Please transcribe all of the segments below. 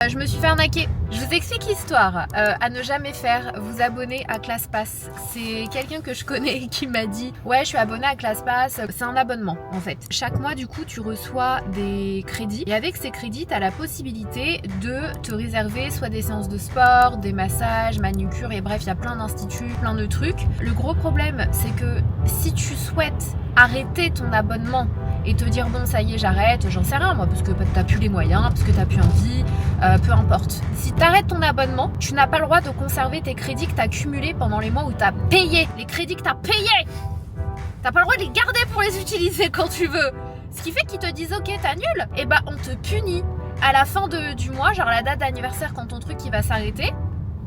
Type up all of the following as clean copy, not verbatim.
Je me suis fait arnaquer. Je vous explique l'histoire. À ne jamais faire, vous abonner à ClassPass. C'est quelqu'un que je connais qui m'a dit ouais, je suis abonné à ClassPass. C'est un abonnement en fait. Chaque mois, du coup, tu reçois des crédits. Et avec ces crédits, tu as la possibilité de te réserver soit des séances de sport, des massages, manucure et bref, il y a plein d'instituts, plein de trucs. Le gros problème, c'est que si tu souhaites arrêter ton abonnement et te dire bon ça y est j'arrête, j'en sais rien moi parce que t'as plus les moyens, parce que t'as plus envie, peu importe. Si t'arrêtes ton abonnement, tu n'as pas le droit de conserver tes crédits que t'as cumulés pendant les mois où t'as payé. Les crédits que t'as payés, t'as pas le droit de les garder pour les utiliser quand tu veux. Ce qui fait qu'ils te disent ok t'annules, et bah on te punit à la fin du mois, genre la date d'anniversaire quand ton truc il va s'arrêter.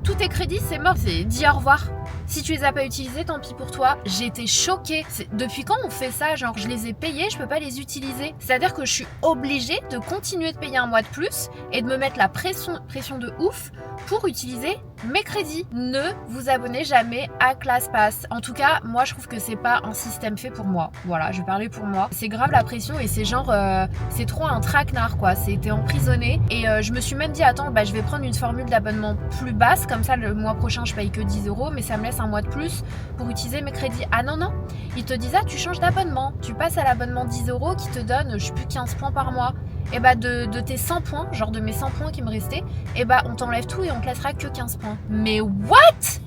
Tous tes crédits c'est mort, c'est dis au revoir. Si tu les as pas utilisés, tant pis pour toi. J'ai été choquée. Depuis quand on fait ça? Genre je les ai payés, je peux pas les utiliser. C'est-à-dire que je suis obligée de continuer de payer un mois de plus et de me mettre la pression de ouf pour utiliser mes crédits. Ne vous abonnez jamais à ClassPass. En tout cas, moi je trouve que c'est pas un système fait pour moi. Voilà, je vais parler pour moi. C'est grave la pression et c'est genre c'est trop un traquenard quoi. T'es emprisonné et je me suis même dit attends, bah je vais prendre une formule d'abonnement plus basse comme ça le mois prochain je paye que 10 €, mais ça me laisse un mois de plus pour utiliser mes crédits. Ah non, ils te disent ah tu changes d'abonnement, tu passes à l'abonnement 10 € qui te donne je sais plus 15 points par mois. Et bah de tes 100 points, genre de mes 100 points qui me restaient, et bah on t'enlève tout et on te laissera que 15 points. Mais what?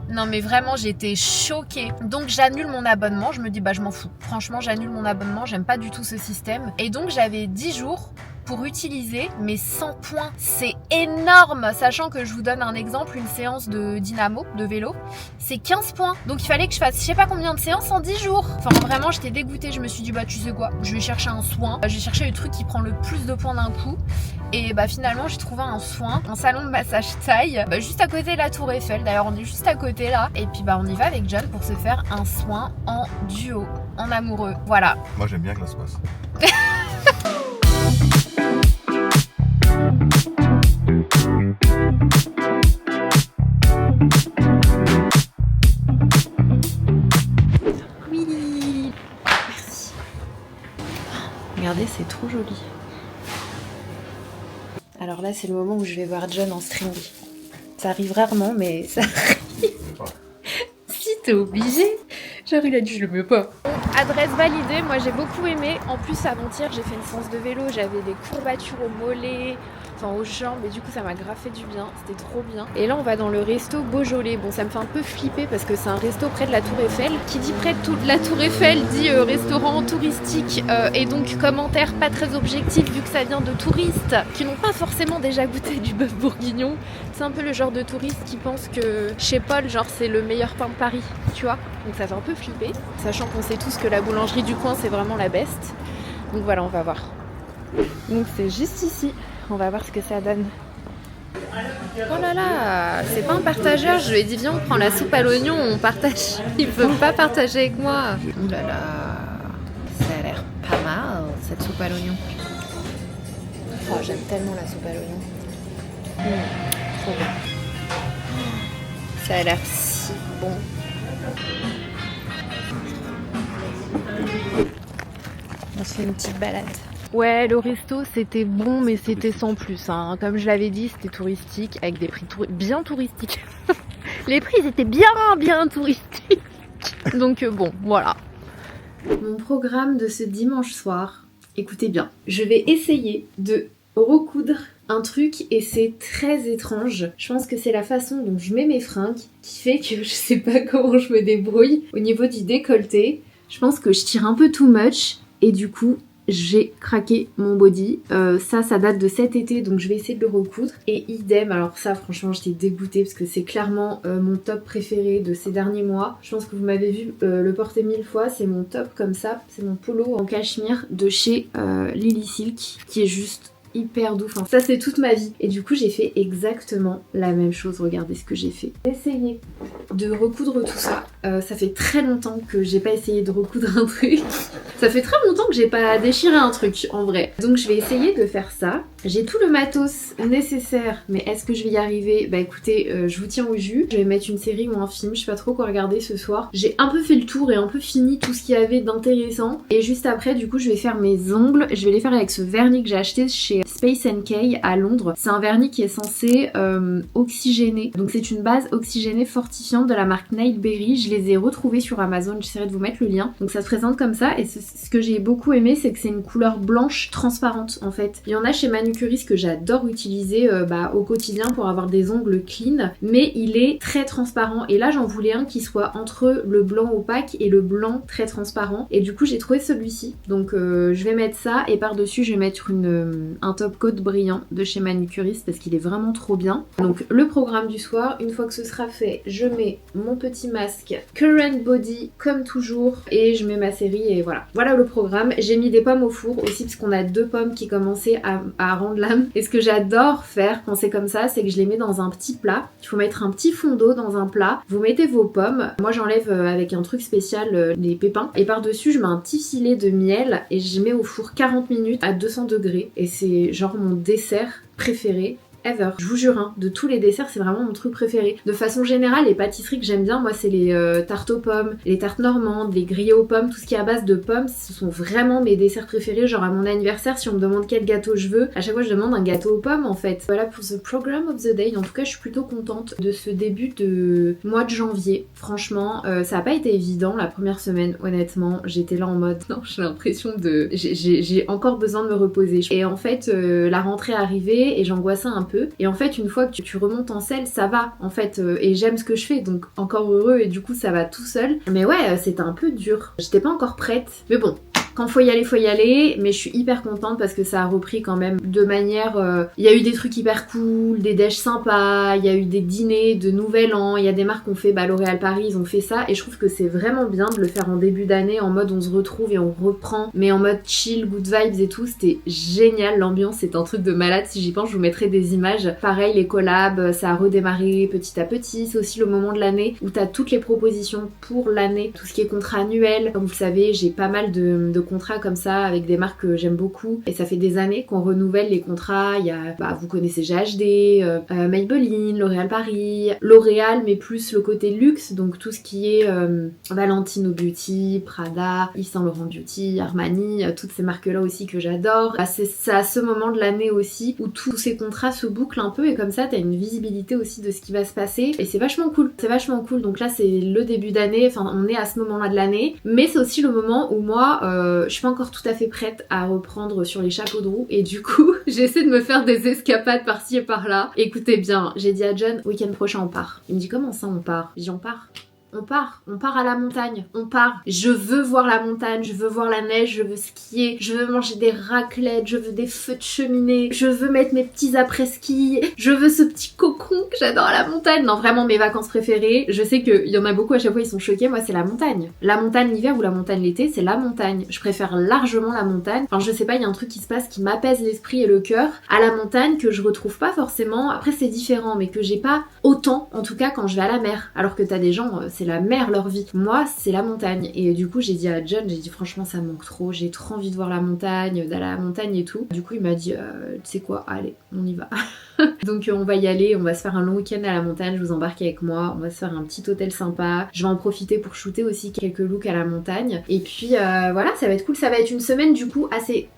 Non mais vraiment j'étais choquée. Donc j'annule mon abonnement, je me dis bah je m'en fous. Franchement j'annule mon abonnement, j'aime pas du tout ce système. Et donc j'avais 10 jours pour utiliser mes 100 points. C'est énorme, sachant que je vous donne un exemple, une séance de dynamo, de vélo, c'est 15 points. Donc il fallait que je fasse je sais pas combien de séances en 10 jours. Enfin vraiment j'étais dégoûtée, je me suis dit bah tu sais quoi, je vais chercher un soin, je vais chercher le truc qui prend le plus de points d'un coup. Et bah finalement j'ai trouvé un soin, un salon de massage thaï, juste à côté de la Tour Eiffel. D'ailleurs on est juste à côté là. Et puis bah on y va avec John pour se faire un soin en duo, en amoureux. Voilà. Moi j'aime bien ClassPass. Oui. Merci. Regardez, c'est trop joli. Alors là, c'est le moment où je vais voir John en string. Ça arrive rarement, mais ça arrive. Si t'es obligé. Genre, il a dit, je le mets pas. Adresse validée, moi j'ai beaucoup aimé. En plus, avant-hier, j'ai fait une séance de vélo. J'avais des courbatures aux mollets, enfin aux jambes, et du coup, ça m'a grave fait du bien. C'était trop bien. Et là, on va dans le resto Beaujolais. Bon, ça me fait un peu flipper parce que c'est un resto près de la Tour Eiffel. Qui dit près de la Tour Eiffel dit restaurant touristique. Et donc, commentaire pas très objectif vu que ça vient de touristes qui n'ont pas forcément déjà goûté du bœuf bourguignon. C'est un peu le genre de touriste qui pense que chez Paul, genre, c'est le meilleur pain de Paris, tu vois. Donc ça fait un peu flipper, sachant qu'on sait tous que la boulangerie du coin c'est vraiment la best. Donc voilà, on va voir. Donc c'est juste ici, on va voir ce que ça donne. Oh là là, c'est pas un partageur, je lui ai dit viens on prend la soupe à l'oignon, on partage. Ils peuvent pas partager avec moi. Oh là là, ça a l'air pas mal cette soupe à l'oignon. Oh j'aime tellement la soupe à l'oignon. Trop bon. Ça a l'air si bon. On se fait une petite balade. Ouais, le resto c'était bon, mais c'était sans plus. Hein. Comme je l'avais dit, c'était touristique avec des prix bien touristiques. Les prix ils étaient bien touristiques. Donc bon, voilà. Mon programme de ce dimanche soir, écoutez bien, je vais essayer de recoudre un truc et c'est très étrange. Je pense que c'est la façon dont je mets mes fringues qui fait que je sais pas comment je me débrouille. Au niveau du décolleté, je pense que je tire un peu too much et du coup j'ai craqué mon body. Ça date de cet été donc je vais essayer de le recoudre. Et idem, alors ça franchement j'étais dégoûtée parce que c'est clairement mon top préféré de ces derniers mois. Je pense que vous m'avez vu le porter 1000 fois, c'est mon top comme ça. C'est mon polo en cachemire de chez Lily Silk qui est juste hyper doux. Enfin, ça c'est toute ma vie. Et du coup j'ai fait exactement la même chose. Regardez ce que j'ai fait. Essayez de recoudre tout ça. Ça fait très longtemps que j'ai pas essayé de recoudre un truc. Ça fait très longtemps que j'ai pas déchiré un truc en vrai. Donc je vais essayer de faire ça. J'ai tout le matos nécessaire, mais est-ce que je vais y arriver? Bah écoutez, je vous tiens au jus. Je vais mettre une série ou un film, je sais pas trop quoi regarder ce soir. J'ai un peu fait le tour et un peu fini tout ce qu'il y avait d'intéressant. Et juste après, du coup, je vais faire mes ongles. Je vais les faire avec ce vernis que j'ai acheté chez Space NK à Londres. C'est un vernis qui est censé oxygéner. Donc c'est une base oxygénée fortifiante de la marque Nailberry. Je les ai retrouvés sur Amazon, j'essaierai de vous mettre le lien. Donc ça se présente comme ça et ce que j'ai beaucoup aimé, c'est que c'est une couleur blanche transparente en fait. Il y en a chez Manucuris que j'adore utiliser au quotidien pour avoir des ongles clean, mais il est très transparent et là j'en voulais un qui soit entre le blanc opaque et le blanc très transparent et du coup j'ai trouvé celui-ci. Donc je vais mettre ça et par-dessus je vais mettre un top coat brillant de chez Manucuris parce qu'il est vraiment trop bien. Donc le programme du soir, une fois que ce sera fait, je mets mon petit masque Current Body comme toujours et je mets ma série et voilà. Voilà le programme. J'ai mis des pommes au four aussi parce qu'on a 2 pommes qui commençaient à rendre l'âme. Et ce que j'adore faire quand c'est comme ça, c'est que je les mets dans un petit plat. Il faut mettre un petit fond d'eau dans un plat. Vous mettez vos pommes. Moi j'enlève avec un truc spécial les pépins. Et par-dessus je mets un petit filet de miel et je mets au four 40 minutes à 200 degrés. Et c'est genre mon dessert préféré ever. Je vous jure, hein, de tous les desserts, c'est vraiment mon truc préféré. De façon générale, les pâtisseries que j'aime bien, moi, c'est les tartes aux pommes, les tartes normandes, les grillés aux pommes, tout ce qui est à base de pommes, ce sont vraiment mes desserts préférés. Genre à mon anniversaire, si on me demande quel gâteau je veux, à chaque fois je demande un gâteau aux pommes en fait. Voilà pour the program of the day. En tout cas, je suis plutôt contente de ce début de mois de janvier. Franchement, ça n'a pas été évident la première semaine, honnêtement. J'étais là en mode, non, j'ai l'impression de... J'ai encore besoin de me reposer. Et en fait, la rentrée est arrivée et j'angoissais un peu. Et en fait, une fois que tu remontes en selle, ça va en fait. Et j'aime ce que je fais, donc encore heureux et du coup ça va tout seul. Mais ouais, c'était un peu dur. J'étais pas encore prête. Mais bon, quand faut y aller, mais je suis hyper contente parce que ça a repris quand même de manière... Il y a eu des trucs hyper cool, des déj sympas, il y a eu des dîners de nouvel an, il y a des marques qui ont fait, L'Oréal Paris, ils ont fait ça, et je trouve que c'est vraiment bien de le faire en début d'année, en mode on se retrouve et on reprend, mais en mode chill, good vibes et tout, c'était génial, l'ambiance c'est un truc de malade, si j'y pense je vous mettrai des images. Pareil, les collabs, ça a redémarré petit à petit, c'est aussi le moment de l'année où t'as toutes les propositions pour l'année, tout ce qui est contrat annuel, comme vous le savez, j'ai pas mal de contrats comme ça avec des marques que j'aime beaucoup et ça fait des années qu'on renouvelle les contrats. Il y a, vous connaissez GHD, Maybelline, L'Oréal Paris, L'Oréal mais plus le côté luxe, donc tout ce qui est Valentino Beauty, Prada, Yves Saint Laurent Beauty, Armani, toutes ces marques là aussi que j'adore. C'est à ce moment de l'année aussi où tous ces contrats se bouclent un peu et comme ça t'as une visibilité aussi de ce qui va se passer et c'est vachement cool. C'est vachement cool, donc là c'est le début d'année, enfin on est à ce moment là de l'année, mais c'est aussi le moment où moi je suis pas encore tout à fait prête à reprendre sur les chapeaux de roue et du coup j'essaie de me faire des escapades par-ci et par-là. Écoutez bien, j'ai dit à John, week-end prochain on part. Il me dit comment ça on part? Je dis on part. On part à la montagne, on part. Je veux voir la montagne, je veux voir la neige, je veux skier, je veux manger des raclettes, je veux des feux de cheminée, je veux mettre mes petits après-ski, je veux ce petit cocon que j'adore à la montagne. Non, vraiment mes vacances préférées, je sais qu'il y en a beaucoup à chaque fois ils sont choqués, moi c'est la montagne. La montagne l'hiver ou la montagne l'été, c'est la montagne. Je préfère largement la montagne. Enfin je sais pas, il y a un truc qui se passe qui m'apaise l'esprit et le cœur à la montagne que je retrouve pas forcément. Après c'est différent mais que j'ai pas autant en tout cas quand je vais à la mer. Alors que t'as des gens, c'est la mer leur vie. Moi c'est la montagne et du coup j'ai dit à John, j'ai dit franchement ça me manque trop, j'ai trop envie de voir la montagne, d'aller à la montagne et tout. Du coup il m'a dit tu sais quoi, allez on y va. Donc on va y aller, on va se faire un long week-end à la montagne, je vous embarque avec moi, on va se faire un petit hôtel sympa, je vais en profiter pour shooter aussi quelques looks à la montagne et puis voilà ça va être cool, ça va être une semaine du coup assez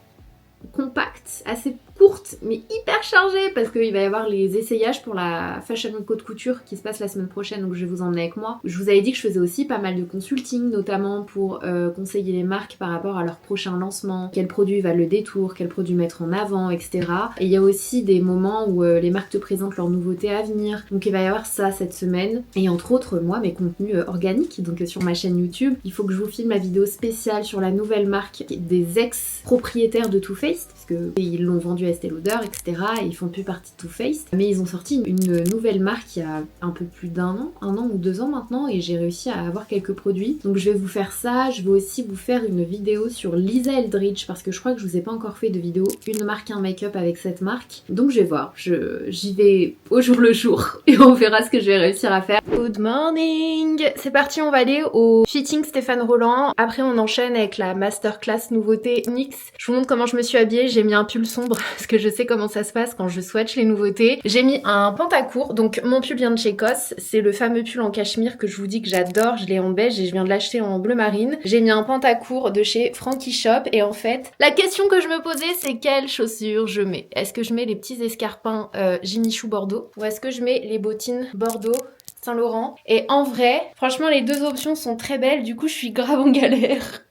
compacte, assez courte mais hyper chargée parce qu'il va y avoir les essayages pour la Fashion Week Haute Couture qui se passe la semaine prochaine, donc je vais vous emmener avec moi. Je vous avais dit que je faisais aussi pas mal de consulting, notamment pour conseiller les marques par rapport à leur prochain lancement, quel produit va le détour, quel produit mettre en avant, etc. Et il y a aussi des moments où les marques te présentent leurs nouveautés à venir, donc il va y avoir ça cette semaine et entre autres moi mes contenus organiques, donc sur ma chaîne YouTube il faut que je vous filme ma vidéo spéciale sur la nouvelle marque des ex-propriétaires de Too Faced parce qu'ils l'ont vendu à Estée Lauder, etc. et ils font plus partie de Too Faced. Mais ils ont sorti une nouvelle marque il y a un peu plus d'un an ou 2 ans maintenant et j'ai réussi à avoir quelques produits. Donc je vais vous faire ça, je vais aussi vous faire une vidéo sur Lisa Eldridge parce que je crois que je vous ai pas encore fait de vidéo une marque, un make-up avec cette marque. Donc je vais voir, j'y vais au jour le jour et on verra ce que je vais réussir à faire. Good morning! C'est parti, on va aller au fitting Stéphane Roland. Après on enchaîne avec la masterclass nouveauté NYX. Je vous montre comment je me suis habillée, j'ai mis un pull sombre parce que je sais comment ça se passe quand je swatch les nouveautés. J'ai mis un pantacourt, donc mon pull vient de chez COS, c'est le fameux pull en cachemire que je vous dis que j'adore, je l'ai en beige et je viens de l'acheter en bleu marine. J'ai mis un pantacourt de chez Frankie Shop et en fait, la question que je me posais c'est quelles chaussures je mets. Est-ce que je mets les petits escarpins Jimmy Choo Bordeaux ou est-ce que je mets les bottines Bordeaux Saint-Laurent? Et en vrai, franchement les deux options sont très belles, du coup je suis grave en galère.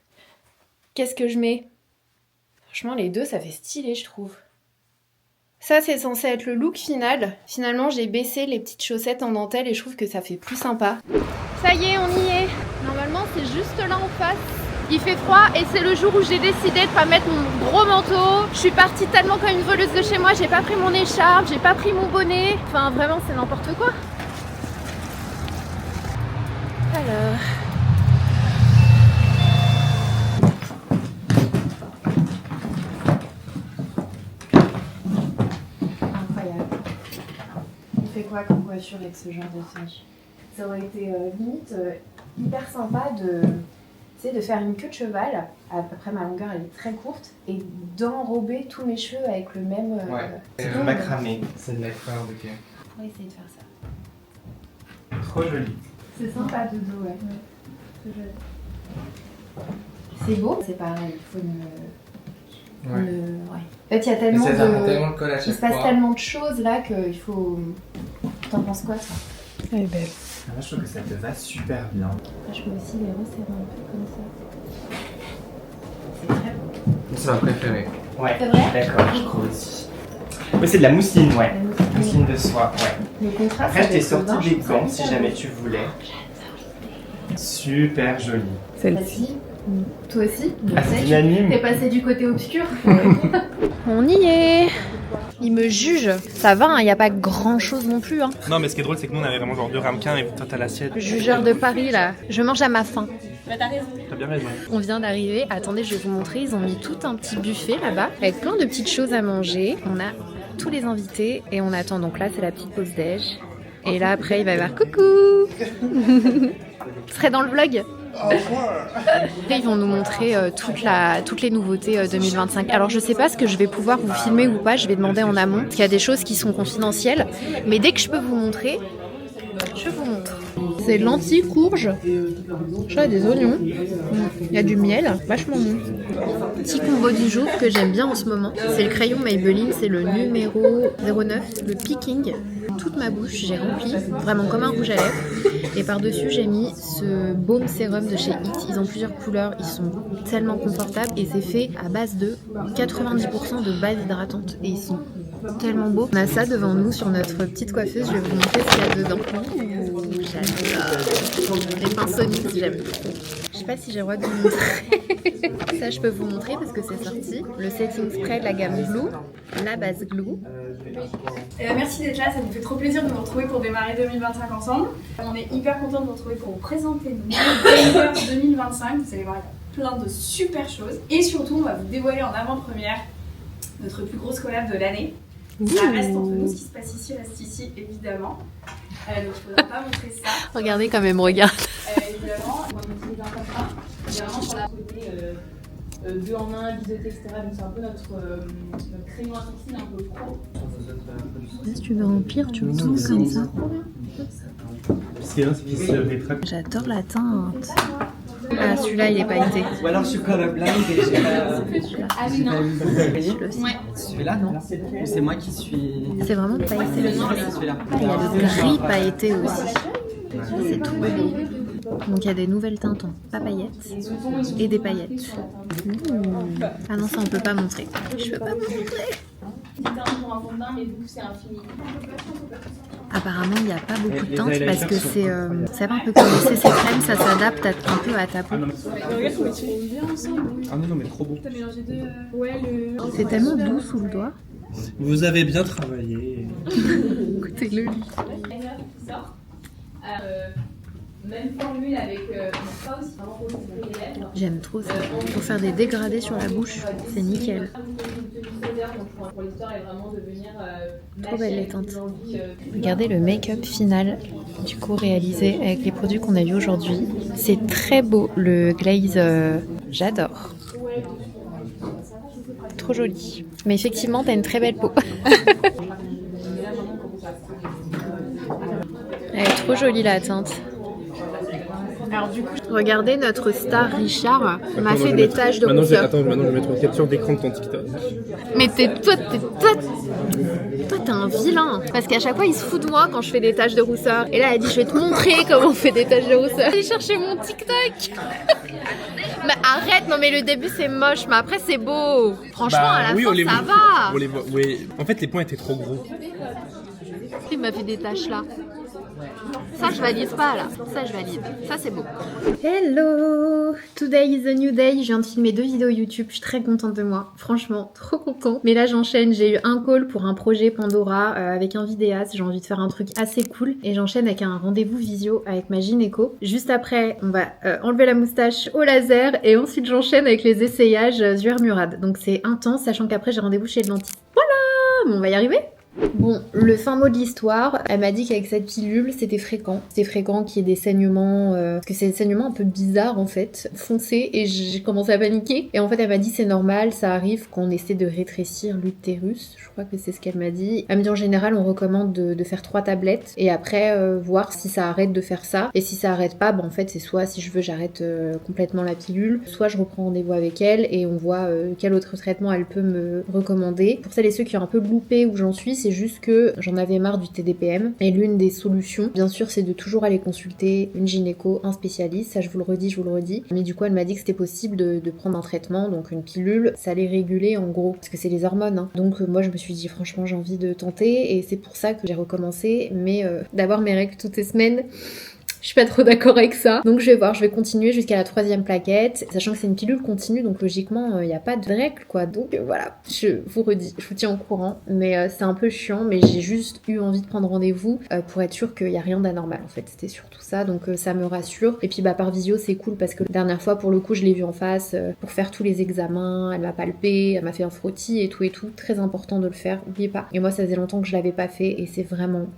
Qu'est-ce que je mets? Franchement les deux ça fait stylé je trouve. Ça c'est censé être le look final. Finalement j'ai baissé les petites chaussettes en dentelle et je trouve que ça fait plus sympa. Ça y est, on y est. Normalement c'est juste là en face. Il fait froid et c'est le jour où j'ai décidé de pas mettre mon gros manteau. Je suis partie tellement comme une voleuse de chez moi, j'ai pas pris mon écharpe, j'ai pas pris mon bonnet. Enfin vraiment c'est n'importe quoi. Alors... Incroyable. On fait quoi comme coiffure avec ce genre de tenue? Ça aurait été limite hyper sympa de faire une queue de cheval. Après ma longueur elle est très courte et d'enrober tous mes cheveux avec le même... c'est le macramé, c'est de la fleur de quai. On va essayer de faire ça. Trop joli. C'est sympa de dos, ouais. Très joli. C'est beau, c'est pareil, il faut une... En fait, il y a tellement tellement de colle à chaque il se passe tellement de choses là qu'il faut... T'en penses quoi, ça? Elle est belle. Moi, je trouve que ça te va super bien. Je peux aussi les resserrer un peu comme ça. C'est très beau. C'est ma préférée. Ouais, c'est vrai? D'accord, je crois aussi. Oui, c'est de la mousseline, ouais. Mousseline de soie, ouais. Le contraste. Après, je t'ai sorti des gants si jamais tu voulais. Super joli. Celle-ci. Toi aussi? Ah, c'est unanime. T'es passé du côté obscur. On y est. Il me juge. Ça va, il n'y a pas grand chose non plus. Hein. Non, mais ce qui est drôle, c'est que nous on avait vraiment genre 2 ramequins et toi t'as l'assiette. Le jugeur de Paris là, je mange à ma faim. Bah t'as raison. T'as bien raison. On vient d'arriver. Attendez, je vais vous montrer. Ils ont mis tout un petit buffet là-bas avec plein de petites choses à manger. On a tous les invités et on attend. Donc là, c'est la petite pause déj. Et là, après, il va y avoir coucou. Vous serez dans le vlog? Après, ils vont nous montrer toutes les nouveautés 2025. Alors je sais pas ce que je vais pouvoir vous filmer ou pas, je vais demander en amont, parce qu'il y a des choses qui sont confidentielles, mais dès que je peux vous montrer, je vous montre. C'est lentilles, courges, il y a des oignons, il y a du miel, vachement bon. Petit combo du jour que j'aime bien en ce moment, c'est le crayon Maybelline, c'est le numéro 09, le Picking. Toute ma bouche, j'ai rempli, vraiment comme un rouge à lèvres. Et par-dessus, j'ai mis ce baume sérum de chez It. Ils ont plusieurs couleurs, ils sont tellement confortables et c'est fait à base de 90% de base hydratante. Et ils sont tellement beaux. On a ça devant nous sur notre petite coiffeuse, je vais vous montrer ce qu'il y a dedans. Ouh, j'adore. Les pinceaux, j'aime trop. Je sais pas si j'ai le droit de vous montrer. Ça, je peux vous montrer parce que c'est sorti. Le setting spray de la gamme Glue, la base Glue. Merci d'être là, ça nous fait trop plaisir de vous retrouver pour démarrer 2025 ensemble. On est hyper contents de vous retrouver pour vous présenter nos Gamers 2025. Vous allez voir, il y a plein de super choses. Et surtout, on va vous dévoiler en avant-première notre plus grosse collab de l'année. Ça reste entre nous, ce qui se passe ici reste ici, évidemment. Donc il ne faudra pas montrer ça. Regardez quand même, regarde. Évidemment, on va vous utiliser un comme ça. C'est vraiment pour la côté 2 en 1, biseauté, etc. Donc c'est un peu notre crayon à sourcils un peu pro. Si tu veux remplir, tu le tournes comme ça. Ce qui est bien, c'est qu'il se rétracte. J'adore la teinte. Ah, celui-là, il est pailleté. Ou alors je suis colorblind et j'ai pas... Ah oui, non. Ouais. Celui-là, non. C'est moi qui suis... C'est vraiment pailleté. Celui-là. Ah, il y a le gris pailleté aussi. Ça, c'est trop beau. Donc il y a des nouvelles teintes en papayettes et des paillettes. Ah non, ça on peut pas montrer. Je peux pas montrer. Apparemment il n'y a pas beaucoup de teintes parce que c'est un peu comme les CC crème, ça s'adapte un peu à ta peau. Ah non, mais trop beau. C'est tellement doux sous le doigt. Vous avez bien travaillé. Écoutez-le. Même formule avec pas aussi J'aime trop ça. Pour faire des dégradés sur la bouche, c'est nickel. Trop belles les teintes. Regardez le make-up final du coup réalisé avec les produits qu'on a vus aujourd'hui. C'est très beau, le glaze, j'adore. trop jolie. Mais effectivement, t'as une très belle peau. Elle est trop jolie la teinte. Alors du coup, regardez notre star Richard m'a fait des taches de rousseur. Maintenant je vais mettre une capture d'écran de ton TikTok. Mais toi, t'es un vilain. Parce qu'à chaque fois, il se fout de moi quand je fais des taches de rousseur. Et là, elle dit, je vais te montrer comment on fait des taches de rousseur. Allez chercher mon TikTok. Mais arrête, non mais le début c'est moche, mais après c'est beau. Franchement, à la fin, ça va. On les voit, oui. En fait, les points étaient trop gros. Il m'a fait des taches là. Ça je valide pas là, ça je valide, ça c'est beau. Hello, today is a new day, je viens de filmer 2 vidéos YouTube, je suis très contente de moi, franchement trop contente. Mais là j'enchaîne, j'ai eu un call pour un projet Pandora avec un vidéaste, j'ai envie de faire un truc assez cool et j'enchaîne avec un rendez-vous visio avec ma gynéco. Juste après on va enlever la moustache au laser et ensuite j'enchaîne avec les essayages Zuer-Murad. Donc c'est intense sachant qu'après j'ai rendez-vous chez le dentiste. Voilà, bon, on va y arriver. Bon, le fin mot de l'histoire, elle m'a dit qu'avec cette pilule, c'était fréquent. C'était fréquent qu'il y ait des saignements, parce que c'est des saignements un peu bizarres en fait, foncés, et j'ai commencé à paniquer. Et en fait, elle m'a dit c'est normal, ça arrive quand on essaie de rétrécir l'utérus. Je crois que c'est ce qu'elle m'a dit. Elle me dit en général, on recommande de faire 3 tablettes, et après, voir si ça arrête de faire ça. Et si ça arrête pas, bah en fait, c'est soit si je veux, j'arrête complètement la pilule, soit je reprends rendez-vous avec elle, et on voit quel autre traitement elle peut me recommander. Pour celles et ceux qui ont un peu loupé où j'en suis, c'est juste que j'en avais marre du TDPM et l'une des solutions, bien sûr, c'est de toujours aller consulter une gynéco, un spécialiste, ça je vous le redis, mais du coup elle m'a dit que c'était possible de prendre un traitement, donc une pilule, ça allait réguler en gros, parce que c'est les hormones, hein. Donc moi je me suis dit franchement j'ai envie de tenter et c'est pour ça que j'ai recommencé, mais d'avoir mes règles toutes les semaines, je suis pas trop d'accord avec ça. Donc je vais voir, je vais continuer jusqu'à la 3e plaquette, sachant que c'est une pilule continue, donc logiquement il n'y a pas de règles quoi. Donc voilà, je vous redis, je vous tiens au courant, mais c'est un peu chiant, mais j'ai juste eu envie de prendre rendez-vous pour être sûre qu'il n'y a rien d'anormal en fait. C'était surtout ça, donc ça me rassure. Et puis bah par visio c'est cool parce que la dernière fois pour le coup je l'ai vue en face pour faire tous les examens, elle m'a palpé, elle m'a fait un frottis et tout, très important de le faire, n'oubliez pas. Et moi ça faisait longtemps que je l'avais pas fait et c'est vraiment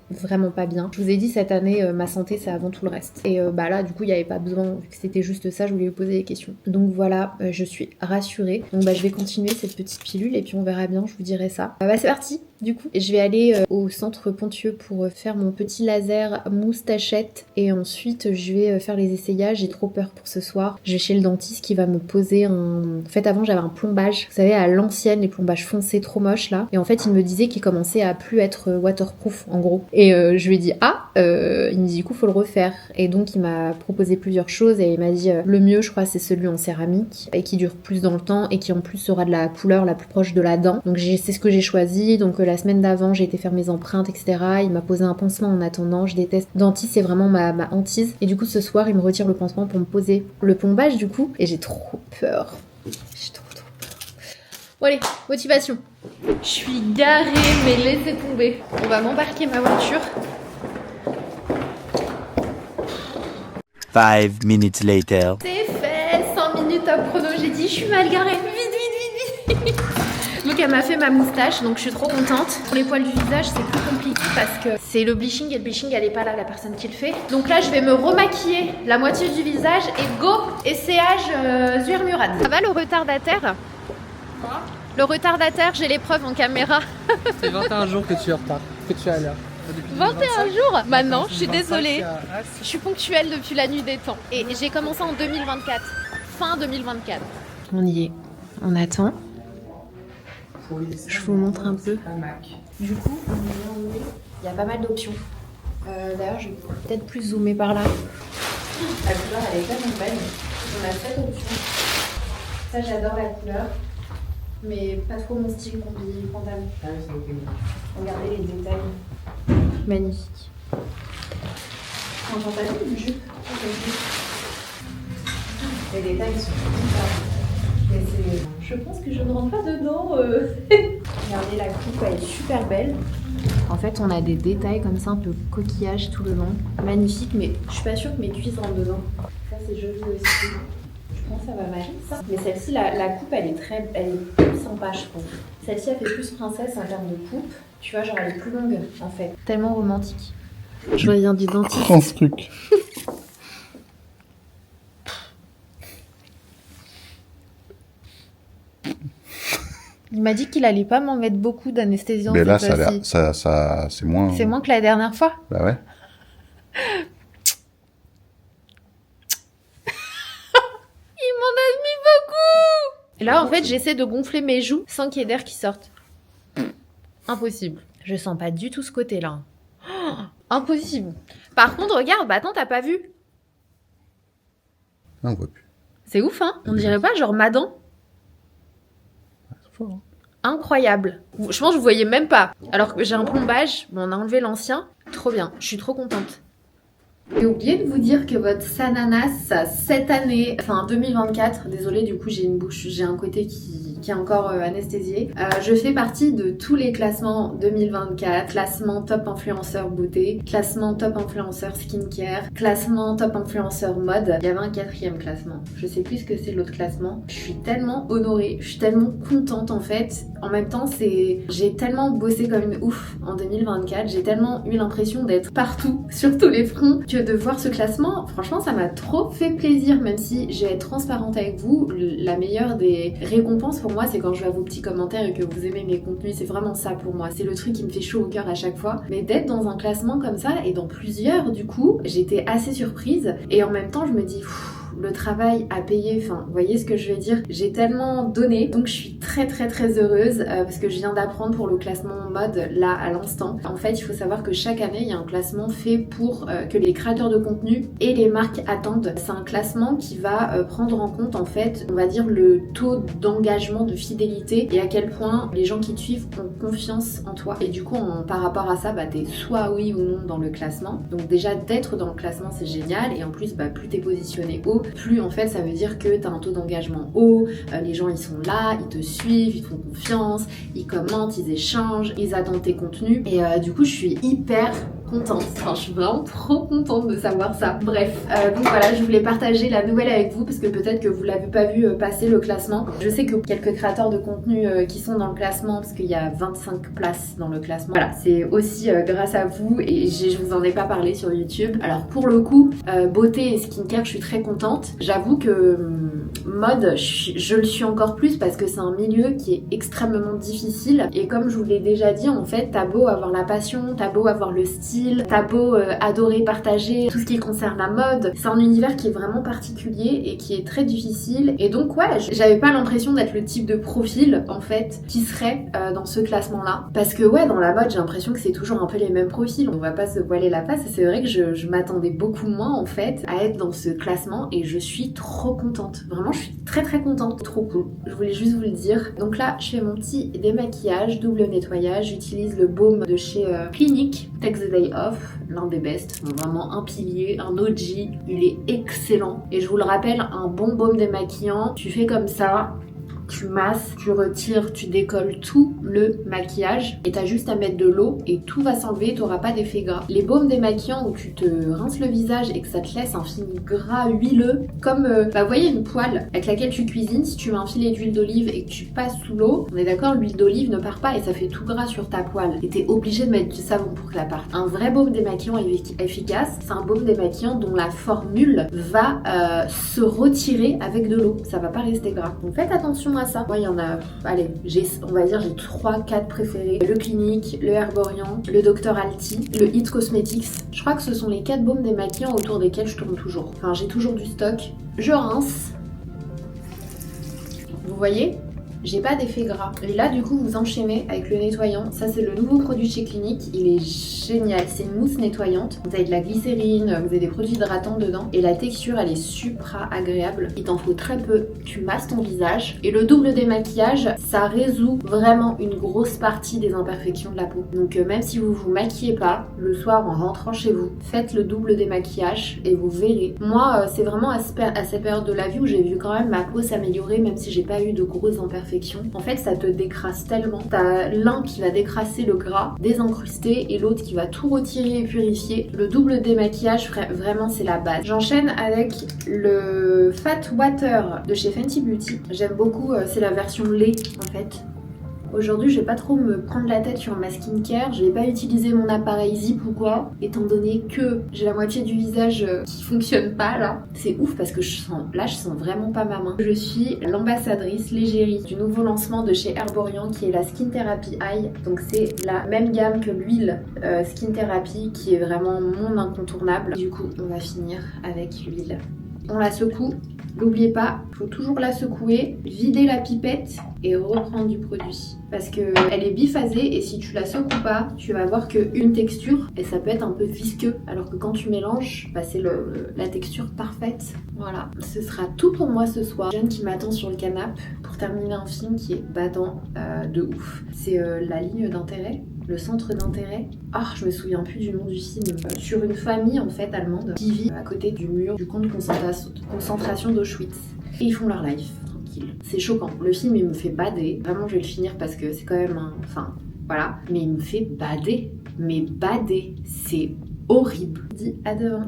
pas bien. Je vous ai dit cette année ma santé c'est avant tout le reste. Et bah là du coup il n'y avait pas besoin, vu que c'était juste ça, je voulais vous poser des questions. Donc voilà, je suis rassurée. Donc bah je vais continuer cette petite pilule et puis on verra bien, je vous dirai ça. Bah c'est parti du coup. Je vais aller au centre Pontieux pour faire mon petit laser moustachette et ensuite je vais faire les essayages. J'ai trop peur pour ce soir. Je vais chez le dentiste qui va me poser un... En fait avant j'avais un plombage, vous savez à l'ancienne, les plombages foncés trop moches là. Et en fait il me disait qu'il commençait à plus être waterproof en gros. Et je lui ai dit il me dit du coup faut le refaire. Et donc il m'a proposé plusieurs choses et il m'a dit le mieux je crois c'est celui en céramique et qui dure plus dans le temps et qui en plus sera de la couleur la plus proche de la dent. Donc c'est ce que j'ai choisi. Donc la semaine d'avant j'ai été faire mes empreintes etc. Il m'a posé un pansement en attendant, je déteste. Dentiste c'est vraiment ma hantise. Et du coup ce soir il me retire le pansement pour me poser le plombage du coup. Et j'ai trop peur. J'ai trop peur. Bon allez, motivation. Je suis garée mais laissez tomber. On va m'embarquer ma voiture. 5 minutes later. C'est fait, 100 minutes top chrono, j'ai dit je suis mal garée, vite. Donc elle m'a fait ma moustache, donc je suis trop contente. Pour les poils du visage c'est plus compliqué parce que c'est le bleaching et le bleaching elle est pas là la personne qui le fait. Donc là je vais me remaquiller la moitié du visage et go, essayage Zuer-Murad. Ça va le retardataire? Quoi? Le retardataire, j'ai les preuves en caméra. C'est 21 jours que tu es en retard, que tu es à l'heure. 21 jours? Bah non, je suis désolée. Je suis ponctuelle depuis la nuit des temps. Et j'ai commencé en 2024. Fin 2024. On y est. On attend. Je vous montre un peu. Du coup, il y a pas mal d'options. D'ailleurs, je vais peut-être plus zoomer par là. La couleur, elle est tellement belle. On a 7 options. Ça, j'adore la couleur. Mais pas trop mon style pantalon. Regardez les détails. Magnifique. Un pantalon ou une jupe? Les détails sont super. Mais je pense que je ne rentre pas dedans. Regardez la coupe, elle est super belle. En fait, on a des détails comme ça, un peu coquillage tout le long. Magnifique, mais je suis pas sûre que mes cuisses rentrent dedans. Ça, c'est joli aussi. Je pense que ça va matcher ça. Mais celle-ci, la coupe, elle est plus sympa, je trouve. Celle-ci, elle fait plus princesse en termes de coupe. Tu vois, genre, elle est plus longue, en fait. Tellement romantique. Je reviens du dentiste. Prends ce truc. Il m'a dit qu'il allait pas m'en mettre beaucoup d'anesthésiant. Mais là, cette fois-ci. c'est moins. C'est moins que la dernière fois. Bah ouais. Il m'en a mis beaucoup. Et là, en fait, j'essaie de gonfler mes joues sans qu'il y ait d'air qui sorte. Impossible. Je sens pas du tout ce côté-là. Oh, impossible. Par contre, regarde, bah attends, t'as pas vu? Non, on voit plus. C'est ouf, hein? On dirait pas genre ma dent? C'est fort, hein. Incroyable. Je pense que vous voyez même pas. Alors que j'ai un plombage, bon, on a enlevé l'ancien. Trop bien, je suis trop contente. J'ai oublié de vous dire que votre Sananas, cette année, enfin 2024, désolée du coup j'ai une bouche, j'ai un côté qui est encore anesthésié. Je fais partie de tous les classements 2024, classement top influenceur beauté, classement top influenceur skincare, classement top influenceur mode. Il y avait un 4e classement, je sais plus ce que c'est l'autre classement. Je suis tellement honorée, je suis tellement contente en fait. En même temps, j'ai tellement bossé comme une ouf en 2024, j'ai tellement eu l'impression d'être partout, sur tous les fronts, que de voir ce classement, franchement ça m'a trop fait plaisir, même si je vais être transparente avec vous, la meilleure des récompenses pour moi c'est quand je vois vos petits commentaires et que vous aimez mes contenus, c'est vraiment ça pour moi, c'est le truc qui me fait chaud au cœur à chaque fois, mais d'être dans un classement comme ça et dans plusieurs du coup, j'étais assez surprise et en même temps je me dis le travail à payer, enfin vous voyez ce que je veux dire, j'ai tellement donné, donc je suis très heureuse parce que je viens d'apprendre pour le classement mode là à l'instant. En fait il faut savoir que chaque année il y a un classement fait pour que les créateurs de contenu et les marques attendent. C'est un classement qui va prendre en compte en fait on va dire le taux d'engagement, de fidélité et à quel point les gens qui te suivent ont confiance en toi et du coup par rapport à ça bah t'es soit oui ou non dans le classement, donc déjà d'être dans le classement c'est génial et en plus bah plus t'es positionné haut, plus en fait ça veut dire que t'as un taux d'engagement haut, les gens ils sont là, ils te suivent, ils te font confiance, ils commentent, ils échangent, ils attendent tes contenus et du coup je suis hyper contente, enfin je suis vraiment trop contente de savoir ça. Bref, donc voilà, je voulais partager la nouvelle avec vous parce que peut-être que vous l'avez pas vu passer le classement. Je sais que quelques créateurs de contenu qui sont dans le classement, parce qu'il y a 25 places dans le classement. Voilà, c'est aussi grâce à vous et je vous en ai pas parlé sur YouTube. Alors pour le coup, beauté et skincare, je suis très contente. J'avoue que mode, je le suis encore plus parce que c'est un milieu qui est extrêmement difficile et comme je vous l'ai déjà dit, en fait, t'as beau avoir la passion, t'as beau avoir le style, t'as beau adorer partager tout ce qui concerne la mode, c'est un univers qui est vraiment particulier et qui est très difficile et donc ouais, j'avais pas l'impression d'être le type de profil en fait qui serait dans ce classement là parce que ouais dans la mode j'ai l'impression que c'est toujours un peu les mêmes profils, on va pas se voiler la face et c'est vrai que je m'attendais beaucoup moins en fait à être dans ce classement et je suis trop contente, vraiment je suis très contente, trop cool, je voulais juste vous le dire. Donc là je fais mon petit démaquillage, double nettoyage, j'utilise le baume de chez Clinique, Take the Day Off, l'un des best, vraiment un pilier, un OG, il est excellent et je vous le rappelle, un bon baume démaquillant, tu fais comme ça, tu masses, tu retires, tu décolles tout le maquillage et t'as juste à mettre de l'eau et tout va s'enlever, t'auras pas d'effet gras. Les baumes démaquillants où tu te rinces le visage et que ça te laisse un film gras huileux comme vous voyez une poêle avec laquelle tu cuisines, si tu mets un filet d'huile d'olive et que tu passes sous l'eau, on est d'accord, l'huile d'olive ne part pas et ça fait tout gras sur ta poêle et t'es obligé de mettre du savon pour que la parte. Un vrai baume démaquillant efficace, c'est un baume démaquillant dont la formule va se retirer avec de l'eau, ça va pas rester gras. Donc faites attention à ça. Moi il y en a, allez, on va dire j'ai 3-4 préférés. Le Clinique, le Herborian, le Dr Alti, le It Cosmetics. Je crois que ce sont les 4 baumes démaquillants autour desquels je tourne toujours. Enfin j'ai toujours du stock. Je rince. Vous voyez ? J'ai pas d'effet gras. Et là du coup vous enchaînez avec le nettoyant. Ça c'est le nouveau produit chez Clinique. Il est génial. C'est une mousse nettoyante. Vous avez de la glycérine, vous avez des produits hydratants dedans. Et la texture elle est supra agréable. Il t'en faut très peu. Tu masses ton visage. Et le double démaquillage, ça résout vraiment une grosse partie des imperfections de la peau. Donc même si vous vous maquillez pas, le soir en rentrant chez vous, faites le double démaquillage et vous verrez. Moi c'est vraiment à cette période de la vie où j'ai vu quand même ma peau s'améliorer même si j'ai pas eu de grosses imperfections. En fait ça te décrasse tellement, t'as l'un qui va décrasser le gras, désincruster et l'autre qui va tout retirer et purifier. Le double démaquillage vraiment c'est la base. J'enchaîne avec le Fat Water de chez Fenty Beauty. J'aime beaucoup, c'est la version lait en fait. Aujourd'hui, je vais pas trop me prendre la tête sur ma skincare. Je vais pas utiliser mon appareil Zip ou quoi, étant donné que j'ai la moitié du visage qui fonctionne pas là. C'est ouf parce que je sens vraiment pas ma main. Je suis l'ambassadrice légérie du nouveau lancement de chez Herborian qui est la Skin Therapy Eye. Donc c'est la même gamme que l'huile Skin Therapy qui est vraiment mon incontournable. Du coup, on va finir avec l'huile. On la secoue. N'oubliez pas, il faut toujours la secouer, vider la pipette et reprendre du produit. Parce qu'elle est biphasée et si tu la secoues pas, tu vas avoir qu'une texture et ça peut être un peu visqueux. Alors que quand tu mélanges, bah c'est la texture parfaite. Voilà, ce sera tout pour moi ce soir. Jeanne qui m'attend sur le canapé pour terminer un film qui est badant de ouf. C'est la ligne d'intérêt. Le centre d'intérêt. Ah, je me souviens plus du nom du film. Sur une famille en fait allemande qui vit à côté du mur du camp de concentration d'Auschwitz. Et ils font leur life, tranquille. C'est choquant. Le film il me fait bader. Vraiment je vais le finir parce que c'est quand même un... Enfin, voilà. Mais il me fait bader. Mais bader, c'est horrible. Dis à demain.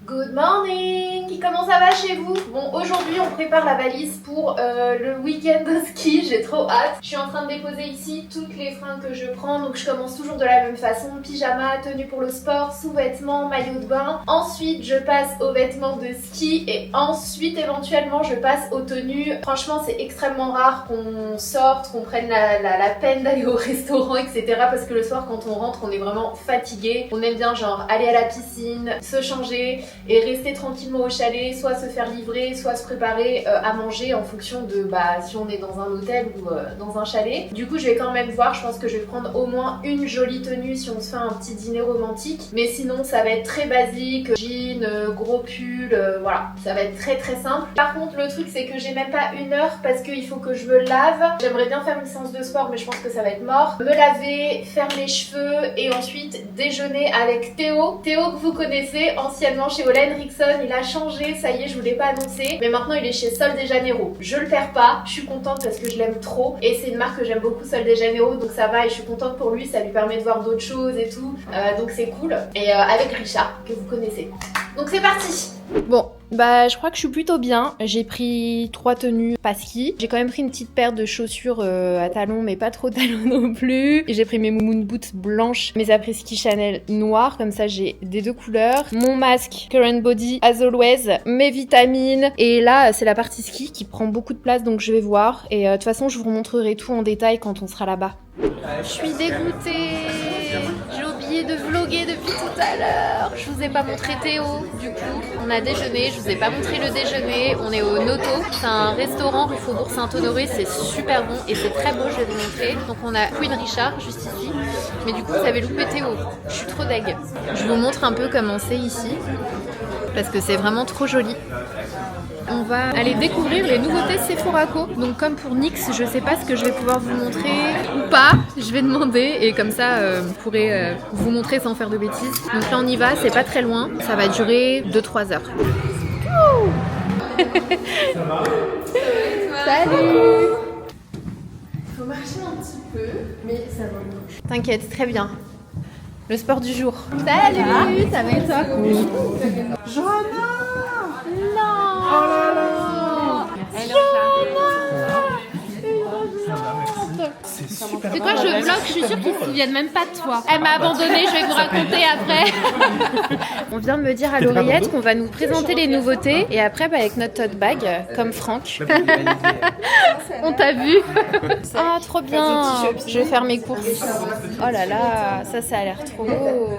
Good morning! Comment ça va chez vous? Bon, aujourd'hui on prépare la valise pour le week-end de ski, j'ai trop hâte. Je suis en train de déposer ici toutes les fringues que je prends, donc je commence toujours de la même façon. Pyjama, tenue pour le sport, sous-vêtements, maillot de bain. Ensuite je passe aux vêtements de ski et ensuite éventuellement je passe aux tenues. Franchement c'est extrêmement rare qu'on sorte, qu'on prenne la peine d'aller au restaurant, etc. Parce que le soir quand on rentre on est vraiment fatigué. On aime bien genre aller à la piscine, se changer et rester tranquillement au chalet, soit se faire livrer, soit se préparer à manger en fonction de si on est dans un hôtel ou dans un chalet. Du coup je vais quand même voir, je pense que je vais prendre au moins une jolie tenue si on se fait un petit dîner romantique, mais sinon ça va être très basique, jean, gros pull, voilà, ça va être très très simple. Par contre le truc c'est que j'ai même pas une heure parce qu'il faut que je me lave. J'aimerais bien faire une séance de sport mais je pense que ça va être mort. Me laver, faire mes cheveux et ensuite déjeuner avec Théo. Théo que vous connaissez anciennement chez Ole Henriksen, il a changé, ça y est, je vous l'ai pas annoncé, mais maintenant il est chez Sol de Janeiro. Je le perds pas, je suis contente parce que je l'aime trop et c'est une marque que j'aime beaucoup, Sol de Janeiro, donc ça va et je suis contente pour lui, ça lui permet de voir d'autres choses et tout, donc c'est cool. Et avec Richard, que vous connaissez. Donc c'est parti! Bon, je crois que je suis plutôt bien. J'ai pris 3 tenues pas ski. J'ai quand même pris une petite paire de chaussures à talons, mais pas trop talons non plus. J'ai pris mes moon boots blanches, mes après-ski Chanel noirs, comme ça j'ai des 2 couleurs. Mon masque Current Body as always, mes vitamines. Et là, c'est la partie ski qui prend beaucoup de place, donc je vais voir. Et de toute façon, je vous remontrerai tout en détail quand on sera là-bas. Je suis dégoûtée. J'ai oublié de vlogger depuis tout à l'heure. Je vous ai pas montré Théo, du coup. On a déjeuné, je vous ai pas montré le déjeuner. On est au Noto, c'est un restaurant rue Faubourg Saint-Honoré, c'est super bon et c'est très beau, je vais vous montrer. Donc on a Queen Richard juste ici. Mais du coup vous avez loupé Théo. Je suis trop deg. Je vous montre un peu comment c'est ici. Parce que c'est vraiment trop joli. On va aller découvrir les nouveautés Sephora Co. Donc comme pour NYX, je sais pas ce que je vais pouvoir vous montrer ou pas. Je vais demander et comme ça vous pourrez vous montrer sans faire de bêtises. Donc là on y va, c'est pas très loin. Ça va durer 2-3 heures. Salut! Faut marcher un petit peu, mais ça va. T'inquiète, très bien. Le sport du jour. Salut! Ça va et toi? Oui. Johanna! Non! Oh là là! C'est quoi, je vlog, je suis sûre qu'ils se souviennent même pas de toi. Elle m'a abandonnée, je vais vous raconter après. On vient de me dire à l'oreillette qu'on va nous présenter les nouveautés et après avec notre tote bag, comme Franck. On t'a vu? Ah, trop bien! Je vais faire mes courses. Oh là là, ça a l'air trop beau.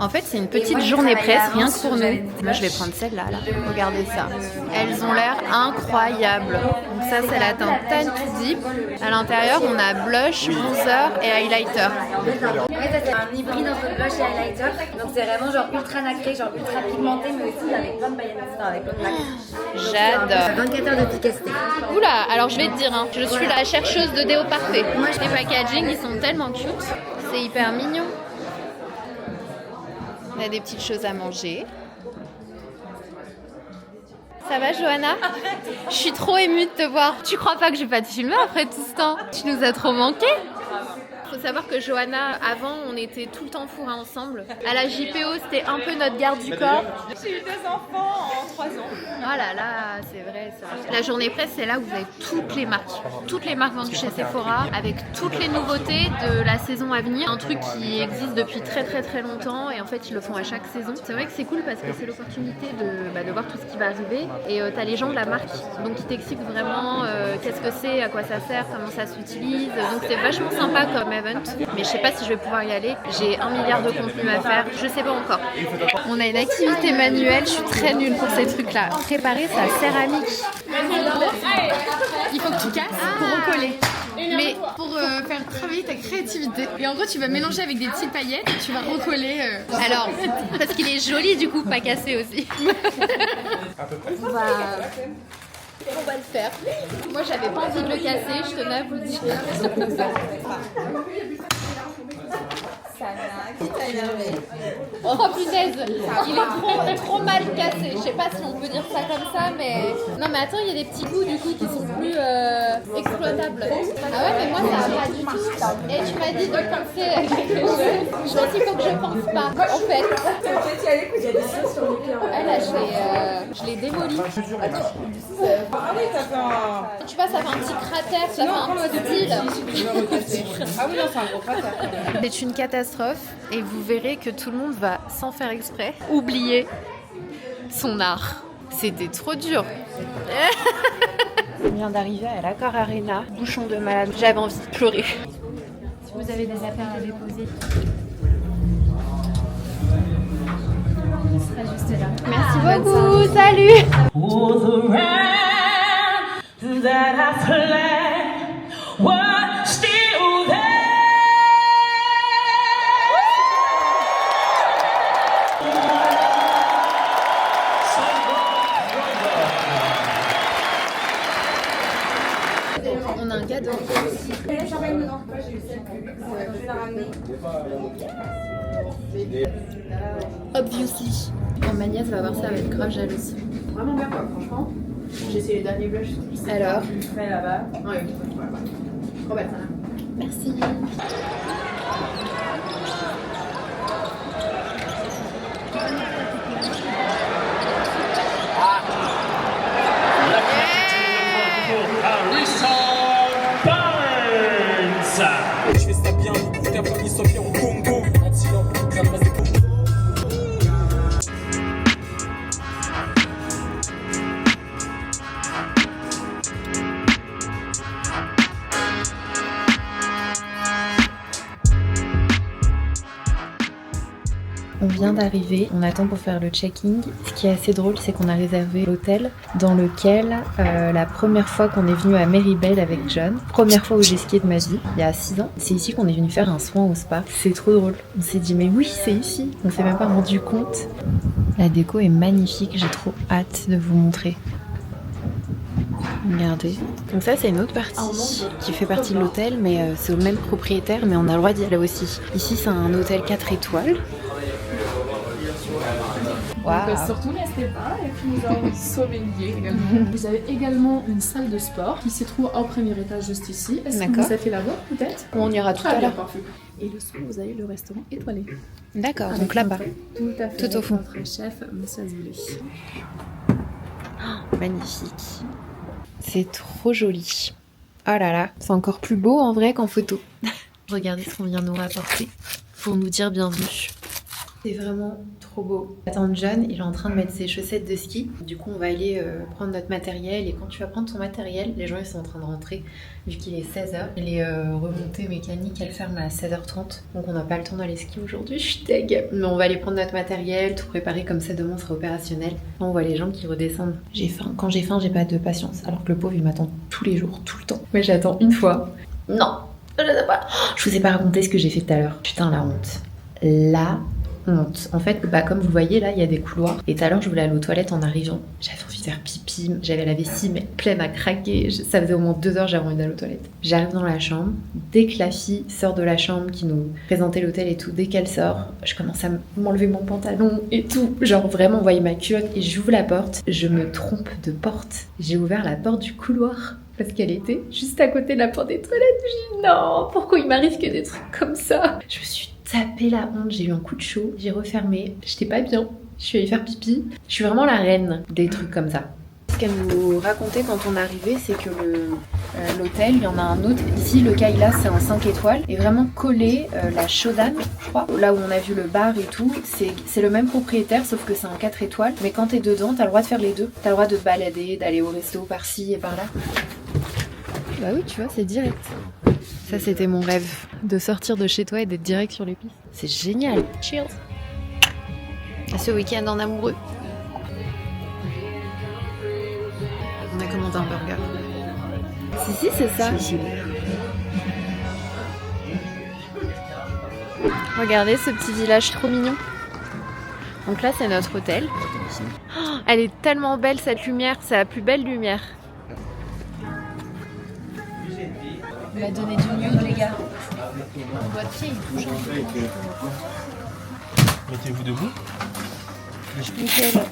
En fait, c'est une petite journée presse, rien que pour nous. Moi, je vais prendre celle-là, là. Regardez ça. Elles ont l'air incroyables. Donc ça, c'est la teinte Tan to Deep. À l'intérieur, on a blush, bronzer et highlighter. Ouais, ça c'est un hybride entre blush et highlighter. Donc c'est vraiment genre ultra nacré, genre ultra pigmenté, mais aussi avec plein de paillettes, avec plein de nacre. J'adore. 24 heures d'efficacité. Oula, alors je vais te dire, hein, je suis la chercheuse de déo parfait. Les packaging, ils sont tellement cute. C'est hyper mignon. On a des petites choses à manger. Ça va, Johanna? Je suis trop émue de te voir. Tu crois pas que je vais pas te filmer après tout ce temps? Tu nous as trop manqué. Faut savoir que Johanna, avant, on était tout le temps fourrés ensemble. À la JPO, c'était un peu notre garde du corps. J'ai eu 2 enfants en 3 ans. Oh là là, c'est vrai ça. La journée presse, c'est là où vous avez toutes les marques. Toutes les marques vendues chez Sephora, avec toutes les nouveautés de la saison à venir. Un truc qui existe depuis très très très longtemps et en fait ils le font à chaque saison. C'est vrai que c'est cool parce que c'est l'opportunité de voir tout ce qui va arriver. Et t'as les gens de la marque donc qui t'expliquent vraiment qu'est-ce que c'est, à quoi ça sert, comment ça s'utilise. Donc c'est vachement sympa comme event. Mais je sais pas si je vais pouvoir y aller. J'ai 1 milliard de contenus à faire. Je sais pas encore. On a une activité manuelle. Je suis très nulle pour ces trucs-là. Préparer sa céramique. Il faut que tu casses pour recoller. Mais pour faire travailler ta créativité. Et en gros, tu vas mélanger avec des petites paillettes et tu vas recoller. Alors, parce qu'il est joli du coup, pas cassé aussi. On va le faire. Moi, j'avais pas envie de le casser, je tenais à vous le dire. Oh punaise, il est trop mal cassé. Je sais pas si on peut dire ça comme ça, mais non mais attends, il y a des petits bouts du coup qui sont plus exploitables. Ah ouais, mais moi ça va pas du tout. Et tu m'as dit de penser à quelque chose. Je pense qu'il faut que je pense pas. En fait. Ah là, je l'ai démoli. Ah oui, ça fait un. Tu vois, ça fait un petit cratère, ça fait un petit style. Ah oui, non, c'est un gros cratère. C'est une catastrophe et vous verrez que tout le monde va, sans faire exprès, oublier son art. C'était trop dur. On vient d'arriver à l'Accor Arena, bouchon de malade. J'avais envie de pleurer. Si vous avez des affaires à déposer, ce sera juste là. Merci beaucoup, salut. On a un cadeau. Obviously. Quand ma nièce va voir ça, elle va être grave jalouse. Vraiment bien, quoi, franchement. J'ai essayé les derniers blushs. Alors, Fait là-bas. Ouais, trop belle, ça. merci. Je fais ça bien, pour qu'un premier soit bien au Congo. Anti-lamp, grave pas des coups. On vient d'arriver, on attend pour faire le check-in. Ce qui est assez drôle, c'est qu'on a réservé l'hôtel dans lequel la première fois qu'on est venu à Meribel avec John, première fois où j'ai skié de ma vie, il y a 6 ans, c'est ici qu'on est venu faire un soin au spa. C'est trop drôle. On s'est dit mais oui, c'est ici. On s'est même pas rendu compte. La déco est magnifique, j'ai trop hâte de vous montrer. Regardez. Donc ça c'est une autre partie qui fait partie de l'hôtel, mais c'est au même propriétaire, mais on a le droit d'y aller aussi. Ici c'est un hôtel 4 étoiles. Wow. Donc surtout restez pas et puis nous avons un sommelier également. Vous avez également une salle de sport qui se trouve au premier étage juste ici. Est-ce que vous avez la voir peut-être? On ira tout à l'heure. Et le soir vous avez le restaurant étoilé. D'accord, donc là-bas. Tout à fait. Tout au fond. Notre chef, Monsieur Azoulay. Oh, magnifique. C'est trop joli. Oh là là, c'est encore plus beau en vrai qu'en photo. Regardez ce qu'on vient nous rapporter pour nous dire bienvenue. C'est vraiment trop beau. Attends, John, il est en train de mettre ses chaussettes de ski. Du coup, on va aller prendre notre matériel. Et quand tu vas prendre ton matériel, les gens ils sont en train de rentrer. Vu qu'il est 16h, les remontées mécaniques elles ferment à 16h30. Donc on n'a pas le temps d'aller skier aujourd'hui. Je suis deg. Mais on va aller prendre notre matériel, tout préparer comme ça demain on sera opérationnel. On voit les gens qui redescendent. J'ai faim. Quand j'ai faim, j'ai pas de patience. Alors que le pauvre il m'attend tous les jours, tout le temps. Mais j'attends une fois. Non, je sais pas. Je vous ai pas raconté ce que j'ai fait tout à l'heure. Putain, la honte. La honte. En fait, comme vous voyez là, il y a des couloirs. Et tout à l'heure, je voulais aller aux toilettes en arrivant. J'avais envie de faire pipi, j'avais la vessie mais pleine à craquer. Ça faisait au moins 2 heures, j'avais envie d'aller aux toilettes. J'arrive dans la chambre. Dès que la fille sort de la chambre qui nous présentait l'hôtel et tout, dès qu'elle sort, je commence à m'enlever mon pantalon et tout. Genre vraiment, vous voyez ma culotte et j'ouvre la porte. Je me trompe de porte. J'ai ouvert la porte du couloir. Parce qu'elle était juste à côté de la porte des toilettes. J'ai dit non, pourquoi il m'arrive que des trucs comme ça? Je me suis tapé la honte, j'ai eu un coup de chaud, j'ai refermé, j'étais pas bien, je suis allée faire pipi. Je suis vraiment la reine des trucs comme ça. Ce qu'elle nous racontait quand on arrivait, c'est que l'hôtel, il y en a un autre. Ici, le Kailas, c'est en 5 étoiles. Et vraiment collé, la Shodan, je crois, là où on a vu le bar et tout, c'est le même propriétaire, sauf que c'est en 4 étoiles. Mais quand t'es dedans, t'as le droit de faire les deux. T'as le droit de te balader, d'aller au resto par-ci et par-là. Bah oui, tu vois, c'est direct. Ça, c'était mon rêve, de sortir de chez toi et d'être direct sur les pistes. C'est génial. Cheers. À ce week-end en amoureux. On a commandé un burger. Si, c'est ça. Regardez ce petit village trop mignon. Donc là, c'est notre hôtel. Oh, elle est tellement belle cette lumière, c'est la plus belle lumière. On m'a donné du nude, les gars. On doit de pied, il touche. Mettez-vous debout. Nickel.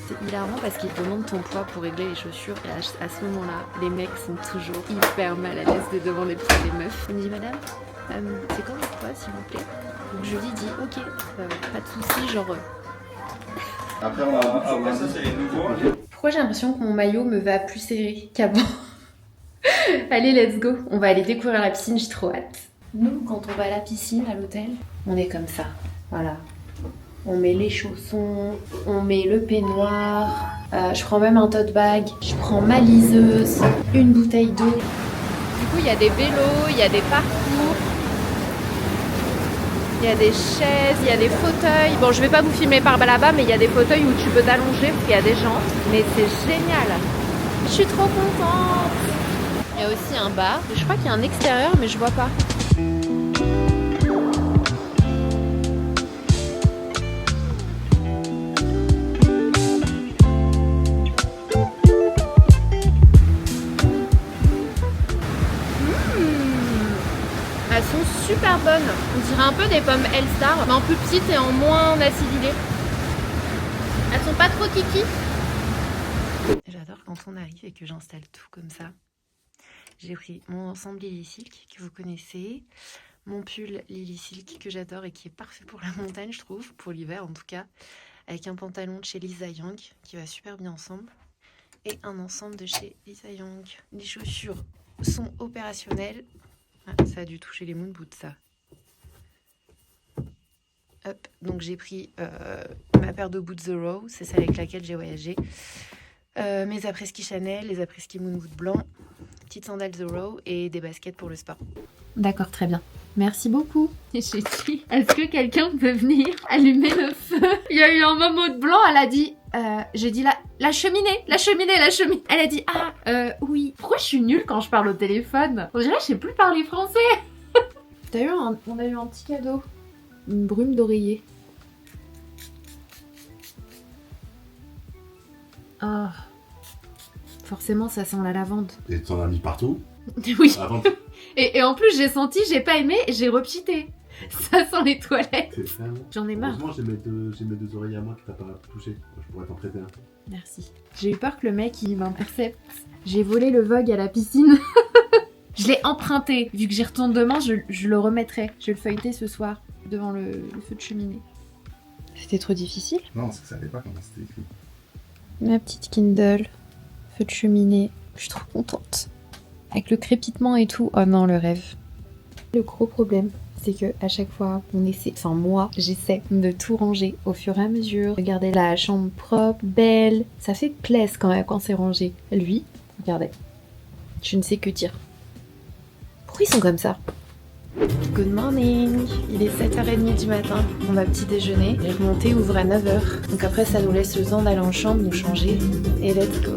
C'est hilarant parce qu'ils te demandent ton poids pour régler les chaussures et à ce moment-là, les mecs sont toujours hyper mal à l'aise de devant les poids des meufs. Il me dit madame, c'est quoi votre poids s'il vous plaît? Donc je lui dis ok, pas de soucis, genre... Après, on va c'est les nouveaux. Pourquoi j'ai l'impression que mon maillot me va plus serré qu'avant? Allez, let's go. On va aller découvrir la piscine, j'ai trop hâte. Nous, quand on va à la piscine, à l'hôtel, on est comme ça. Voilà. On met les chaussons, on met le peignoir, je prends même un tote bag, je prends ma liseuse, une bouteille d'eau. Du coup, il y a des vélos, il y a des parcours, il y a des chaises, il y a des fauteuils. Bon, je vais pas vous filmer par là-bas, mais il y a des fauteuils où tu peux t'allonger parce qu'il y a des gens. Mais c'est génial. Je suis trop contente. Il y a aussi un bar. Je crois qu'il y a un extérieur, mais je vois pas. Elles sont super bonnes. On dirait un peu des pommes Elstar, mais en plus petites et en moins acidulées. Elles sont pas trop kiki. J'adore quand on arrive et que j'installe tout comme ça. J'ai pris mon ensemble Lily Silk que vous connaissez, mon pull Lily Silk que j'adore et qui est parfait pour la montagne, je trouve, pour l'hiver en tout cas, avec un pantalon de chez Lisa Young qui va super bien ensemble et un ensemble de chez Lisa Young. Les chaussures sont opérationnelles. Ah, ça a dû toucher les moon boots, ça. Hop, donc j'ai pris ma paire de boots The Row, c'est celle avec laquelle j'ai voyagé. Mes après-ski Chanel, les après-ski moon boots blancs, petites sandales The Row et des baskets pour le sport. D'accord, très bien. Merci beaucoup. Et j'ai dit, est-ce que quelqu'un peut venir allumer le feu? Il y a eu un moment de blanc, elle a dit... j'ai dit la cheminée. Elle a dit oui. Pourquoi je suis nulle quand je parle au téléphone? On dirait que je sais plus parler français. On a eu un petit cadeau. Une brume d'oreiller. Ah. Forcément ça sent la lavande. Et t'en as mis partout? Oui. Avant... et en plus j'ai senti, j'ai pas aimé et j'ai repchité. Ça sent les toilettes. J'en ai marre. Heureusement, j'ai mes deux oreilles à moi que t'as pas touché. Je pourrais t'en prêter un. Merci. J'ai eu peur que le mec il m'intercepte. J'ai volé le Vogue à la piscine. Je l'ai emprunté. Vu que j'y retourne demain, je le remettrai. Je vais le feuilleter ce soir devant le feu de cheminée. C'était trop difficile? Non, c'est que ça allait pas quand c'était écrit. Ma petite Kindle, feu de cheminée. Je suis trop contente. Avec le crépitement et tout. Oh non, le rêve. Le gros problème, c'est que à chaque fois on essaie, enfin moi j'essaie de tout ranger au fur et à mesure, regarder la chambre propre, belle, ça fait plaisir quand même quand c'est rangé. Lui, regardez, je ne sais que dire. Pourquoi ils sont comme ça? Good morning, il est 7h30 du matin, on va petit déjeuner, les remontées ouvrent à 9h, donc après ça nous laisse le temps d'aller en chambre, nous changer, et let's go.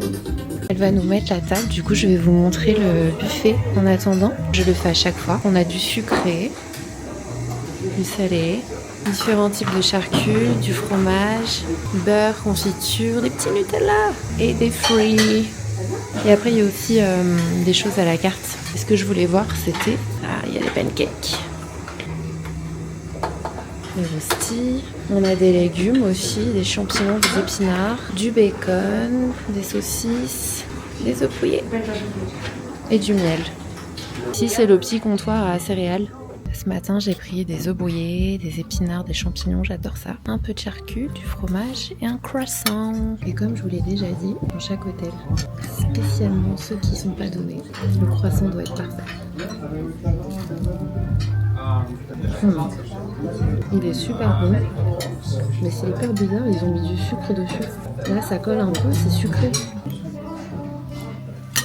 Elle va nous mettre la table, du coup je vais vous montrer le buffet en attendant. Je le fais à chaque fois. On a du sucré, du salé, différents types de charcuterie, du fromage, beurre, confiture, des petits Nutella et des fruits. Et après il y a aussi des choses à la carte. Et ce que je voulais voir c'était... Ah, il y a les pancakes. Les rostis. On a des légumes aussi, des champignons, des épinards, du bacon, des saucisses, des œufs brouillés et du miel. Ici, c'est le petit comptoir à céréales. Ce matin, j'ai pris des œufs brouillés, des épinards, des champignons, j'adore ça. Un peu de charcut, du fromage et un croissant. Et comme je vous l'ai déjà dit, dans chaque hôtel, spécialement ceux qui sont pas donnés, le croissant doit être parfait. Il est super bon, mais c'est hyper bizarre, ils ont mis du sucre dessus. Là, ça colle un peu, c'est sucré.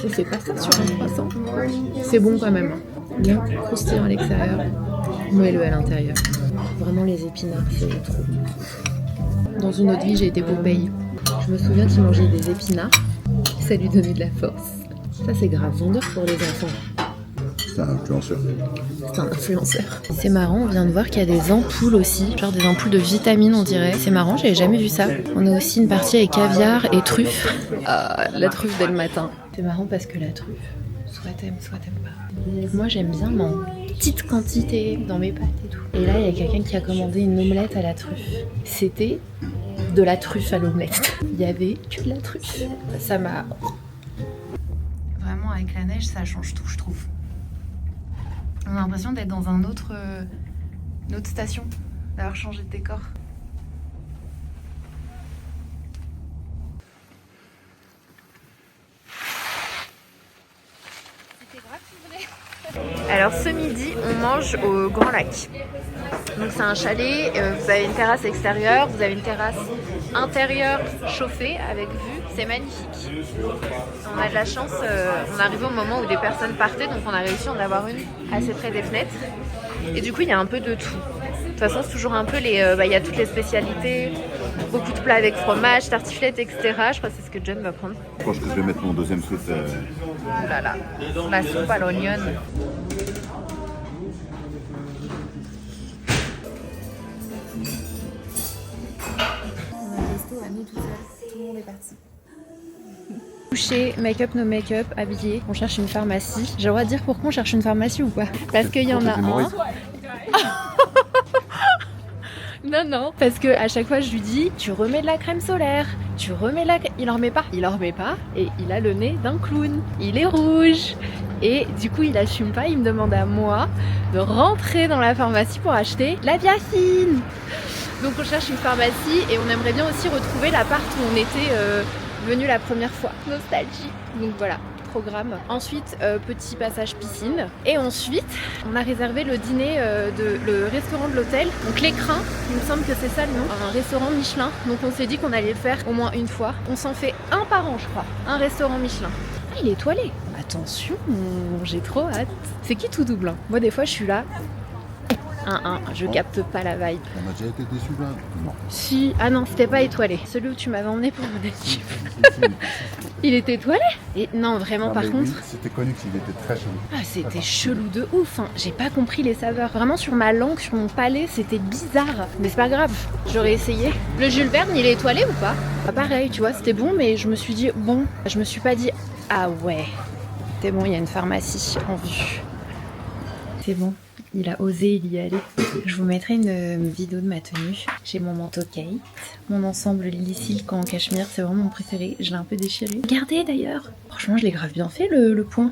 Et c'est pas ça sur un croissant. C'est bon quand même. Bien croustillant à l'extérieur, moelleux à l'intérieur. Vraiment les épinards, c'est trop bon. Dans une autre vie, j'ai été Popeye. Je me souviens qu'il mangeait des épinards, ça lui donnait de la force. Ça c'est grave vendeur pour les enfants. C'est un influenceur. C'est un influenceur. C'est marrant, on vient de voir qu'il y a des ampoules aussi, genre des ampoules de vitamines on dirait. C'est marrant, j'avais jamais vu ça. On a aussi une partie avec caviar et truffes. Ah, la truffe dès le matin. C'est marrant parce que la truffe, soit t'aimes pas. Moi j'aime bien en petite quantité dans mes pâtes et tout. Et là il y a quelqu'un qui a commandé une omelette à la truffe. C'était de la truffe à l'omelette. Il y avait que de la truffe. Ça m'a... Vraiment avec la neige ça change tout je trouve. On a l'impression d'être dans une autre station, d'avoir changé de décor. Alors ce midi, on mange au Grand Lac. Donc c'est un chalet, vous avez une terrasse extérieure, vous avez une terrasse intérieure chauffée avec vue, c'est magnifique. On a de la chance, on arrive au moment où des personnes partaient, donc on a réussi à en avoir une assez près des fenêtres. Et du coup il y a un peu de tout. De toute façon c'est toujours un peu il y a toutes les spécialités, beaucoup de plats avec fromage, tartiflette, etc. Je crois que c'est ce que John va prendre. Je pense que je vais mettre mon deuxième soupe. Oh là là, la soupe à l'oignon. Coucher, make-up, no make-up, habillé, on cherche une pharmacie. J'ai le droit de dire pourquoi on cherche une pharmacie ou pas? Parce qu'il y en a un. Non, parce que à chaque fois je lui dis tu remets de la crème solaire, tu remets la... Il en remet pas, et il a le nez d'un clown, il est rouge. Et du coup il assume pas, il me demande à moi de rentrer dans la pharmacie pour acheter la biafine. Donc on cherche une pharmacie et on aimerait bien aussi retrouver l'appart où on était venu la première fois. Nostalgie. Donc voilà, programme. Ensuite, petit passage piscine. Et ensuite, on a réservé le dîner le restaurant de l'hôtel. Donc l'écrin, il me semble que c'est ça le nom. Un restaurant Michelin. Donc on s'est dit qu'on allait le faire au moins une fois. On s'en fait un par an, je crois. Un restaurant Michelin. Ah, il est étoilé. Attention, j'ai trop hâte. C'est qui tout double hein. Moi des fois je suis là. Je capte pas la vibe. On a déjà été déçus là? Non. Si, ah non, c'était pas étoilé. Celui où tu m'avais emmené pour mon équipe. Il était étoilé? Et non, vraiment, par contre. Oui, c'était connu qu'il était très chelou. Ah, c'était chelou de ouf. Hein. J'ai pas compris les saveurs. Vraiment, sur ma langue, sur mon palais, c'était bizarre. Mais c'est pas grave, j'aurais essayé. Le Jules Verne, il est étoilé ou pas? Bah, pareil, tu vois, c'était bon, mais je me suis dit, bon, je me suis pas dit, ah ouais, c'est bon, il y a une pharmacie en vue. C'est bon. Il a osé y aller. Je vous mettrai une vidéo de ma tenue. J'ai mon manteau Kate, mon ensemble Lily Silk en cachemire, c'est vraiment mon préféré. Je l'ai un peu déchiré. Regardez d'ailleurs. Franchement, je l'ai grave bien fait le point.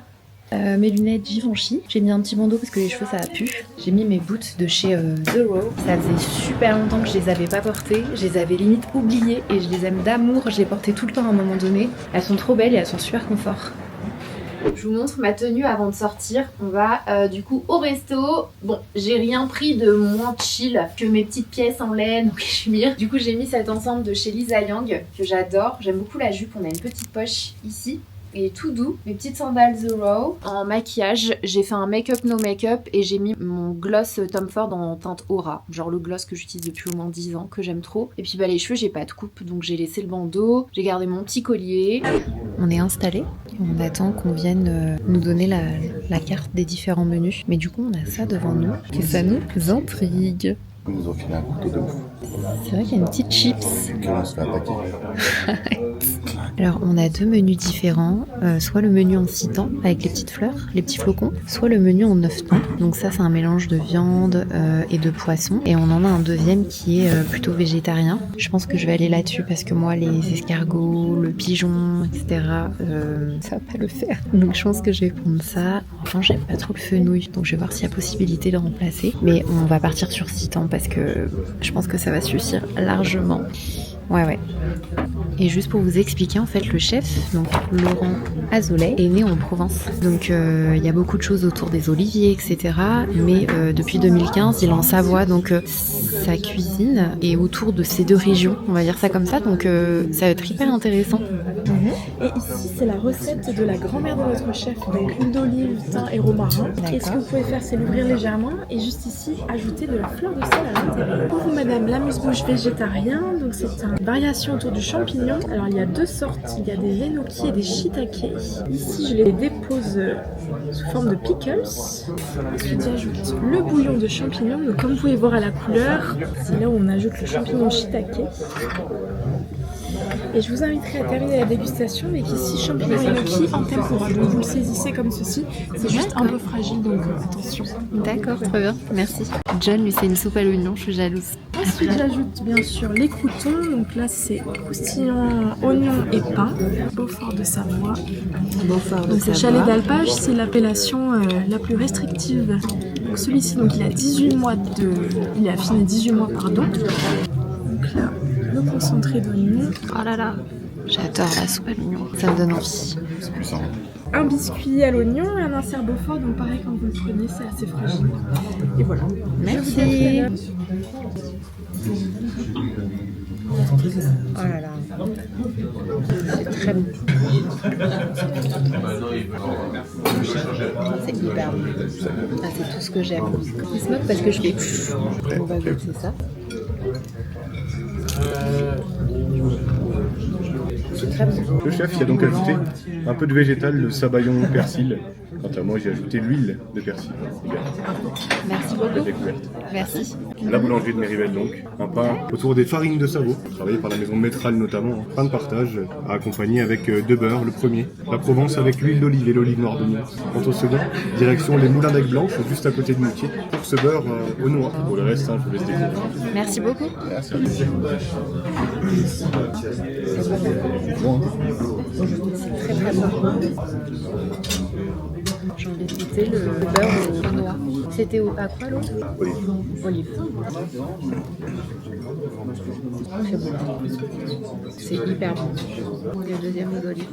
Mes lunettes Givenchy. J'ai mis un petit bandeau parce que les cheveux ça a pu. J'ai mis mes boots de chez The Row. Ça faisait super longtemps que je les avais pas portées. Je les avais limite oubliées et je les aime d'amour. Je les portais tout le temps à un moment donné. Elles sont trop belles et elles sont super confort. Je vous montre ma tenue avant de sortir. On va du coup au resto. Bon, j'ai rien pris de moins chill que mes petites pièces en laine ou cachemire. Du coup, j'ai mis cet ensemble de chez Lisa Yang que j'adore. J'aime beaucoup la jupe. On a une petite poche ici. Et tout doux, mes petites sandales The Row. En maquillage, j'ai fait un make-up no make-up et j'ai mis mon gloss Tom Ford en teinte Aura, genre le gloss que j'utilise depuis au moins 10 ans, que j'aime trop. Et puis bah les cheveux, j'ai pas de coupe, donc j'ai laissé le bandeau, j'ai gardé mon petit collier. On est installé, on attend qu'on vienne nous donner la carte des différents menus. Mais du coup, on a ça devant nous, que ça nous intrigue. Ils nous ont filé un couteau de bouffe. C'est vrai qu'il y a une petite chips. On se fait attaquer. Alors on a 2 menus différents, soit le menu en 6 temps avec les petites fleurs, les petits flocons, soit le menu en 9 temps. Donc ça c'est un mélange de viande et de poisson. Et on en a un deuxième qui est plutôt végétarien. Je pense que je vais aller là-dessus parce que moi les escargots, le pigeon, etc. Ça va pas le faire. Donc je pense que je vais prendre ça. Enfin j'aime pas trop le fenouil, donc je vais voir s'il y a possibilité de remplacer. Mais on va partir sur 6 temps parce que je pense que ça va suffire largement. Ouais. Et juste pour vous expliquer, en fait, le chef, donc Laurent Azoulay, est né en Provence. Donc il y a beaucoup de choses autour des oliviers, etc. Mais depuis 2015, il est en Savoie, donc sa cuisine est autour de ces 2 régions, on va dire ça comme ça. Donc ça va être hyper intéressant. Et ici, c'est la recette de la grand-mère de notre chef, donc huile d'olive, thym et romarin. Et ce que vous pouvez faire, c'est l'ouvrir légèrement et juste ici, ajouter de la fleur de sel à l'intérieur. Pour vous, madame, l'amuse-bouche végétarien, donc c'est une variation autour du champignon. Alors, il y a 2 sortes, il y a des enoki et des shiitake. Ici, je les dépose sous forme de pickles. Ensuite, j'ajoute le bouillon de champignons. Donc, comme vous pouvez voir à la couleur, c'est là où on ajoute le champignon shiitake. Et je vous inviterai à terminer la dégustation avec ici champignons enoki en tempura. Donc vous le saisissez comme ceci, c'est juste un peu fragile donc attention. D'accord, très bien, merci. John lui c'est une soupe à l'oignon, je suis jalouse. Ensuite j'ajoute bien sûr les croûtons, donc là c'est croustillant, oignon et pain, Beaufort de Savoie. Donc c'est chalet d'alpage, c'est l'appellation la plus restrictive. Donc celui-ci donc il a 18 mois il est affiné 18 mois pardon. Donc là le concentré d'oignon. Oh là là, j'adore la soupe à l'oignon, ça me donne envie. Un biscuit à l'oignon et un insert Beaufort, donc pareil quand vous le prenez, c'est assez fragile. Et voilà. Merci. Oh là là, c'est très bon. C'est hyper bon. Ah, c'est tout ce que j'aime. Il se moque parce que je fais plus. On va goûter ça. C'est très bon. Le chef il a donc ajouté un peu de végétal, le sabayon persil. Quant à moi, j'ai ajouté l'huile de persil. Merci La beaucoup. découverte. Merci. La boulangerie de Méribel donc. Un pain autour des farines de Savoie, travaillé par la maison Métral notamment. Pain de partage à accompagner avec 2 beurres, le premier. La Provence avec l'huile d'olive et l'olive noire de Nîmes. Quant au second, direction les Moulins d'Aigues Blanches, juste à côté de Moutier. Pour ce beurre au noix. Pour le reste, je vous laisse découvrir. Merci beaucoup. Merci. C'est très bon. J'ai envie de goûter le beurre au noix. C'était à quoi l'autre? Olive. C'est bon. C'est hyper bon. Et le deuxième huile d'olive.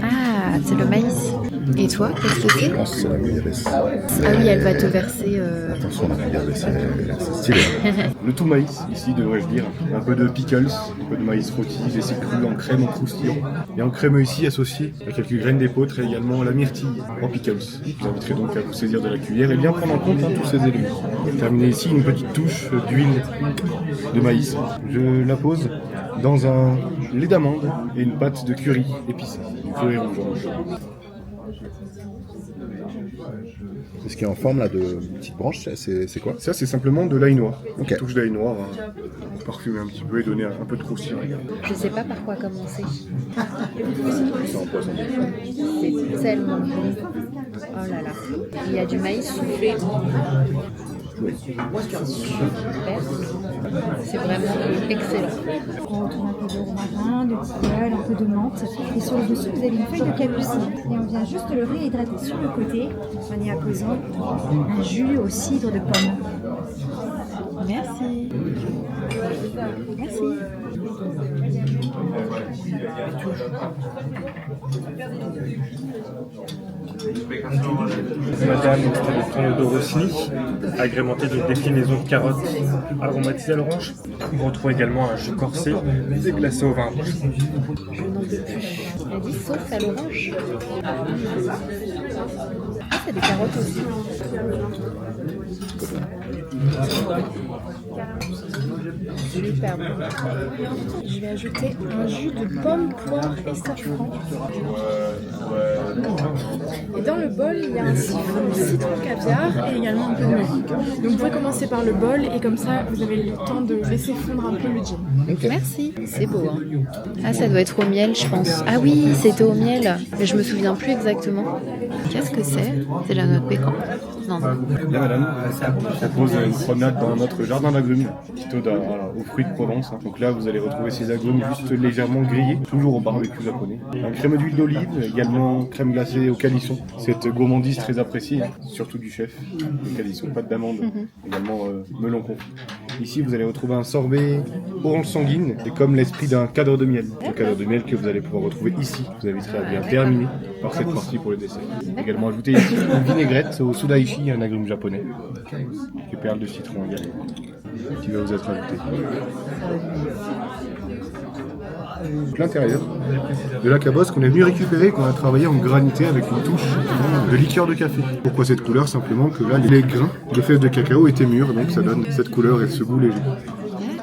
Ah, c'est le maïs. Et toi, qu'est-ce que c'est? Je pense que c'est la bouillabaisse. Ah oui, elle va te verser... Attention, la bouillabaisse, c'est stylé. Le tout maïs, ici devrais-je dire. Un peu de pickles, un peu de maïs rôti, laissé cru en crème, en croustillant. Et en crémeux ici associé à quelques graines d'épeautre et également la myrtille en pickles. Je vous inviterai donc à vous saisir de la cuillère et bien prendre en compte tous ces éléments. Terminer ici une petite touche d'huile de maïs. Je la pose dans un lait d'amande et une pâte de curry épicée. Feuille rouge en bouche. Ce qui est en forme là de petites branches, c'est quoi? Ça, c'est simplement de l'ail noir. Ok. Une touche d'ail noir, pour parfumer un petit peu et donner un peu de croustillant. Je sais pas par quoi commencer. C'est en poisson. C'est tellement bon. Oh là là. Il y a du maïs soufflé. Super. C'est vraiment excellent. On retrouve un peu de romarin, de tilleul, un peu de menthe. Et sur le dessus, vous avez une feuille de capucine. Et on vient juste le réhydrater sur le côté en y apposant un jus au cidre de pomme. Merci. Merci. Madame, c'est le thon de Rossini, agrémenté de déclinaisons de carottes aromatisées à l'orange. On retrouve également un jus corsé déglacé au vin rouge. Je n'en peux plus. Elle dit sauce à l'orange. Ah, c'est des carottes aussi. Super bon. Je vais ajouter un jus de pommes, poires et safran. Et dans le bol, il y a un siphon citron caviar et également un peu de miel. Donc vous pouvez commencer par le bol et comme ça, vous avez le temps de laisser fondre un peu le gin. Merci, c'est beau. Hein. Ah, ça doit être au miel, je pense. Ah oui, c'était au miel, mais je me souviens plus exactement. Qu'est-ce que c'est? C'est la note pécan. Non, non. Là, madame, ça pose une promenade dans notre jardin d'agrumes, plutôt aux fruits de Provence. Donc là, vous allez retrouver ces agrumes juste légèrement grillés, toujours au barbecue japonais. Un crème d'huile d'olive, également crème glacée au calisson. Cette gourmandise très appréciée, surtout du chef. Le calisson, pâte d'amande, également melon confit. Ici, vous allez retrouver un sorbet orange sanguine, et comme l'esprit d'un cadre de miel. Le cadre de miel que vous allez pouvoir retrouver ici. Vous inviterai à bien terminer par cette partie pour le dessert. Également ajouter ici une vinaigrette au sudaishi, un agrume japonais. Et perles de citron également, qui va vous être ajouté. L'intérieur de la cabosse qu'on est venu récupérer, qu'on a travaillé en granité avec une touche de liqueur de café. Pourquoi cette couleur? Simplement que là, les grains de fèves de cacao étaient mûrs, donc ça donne cette couleur et ce goût léger.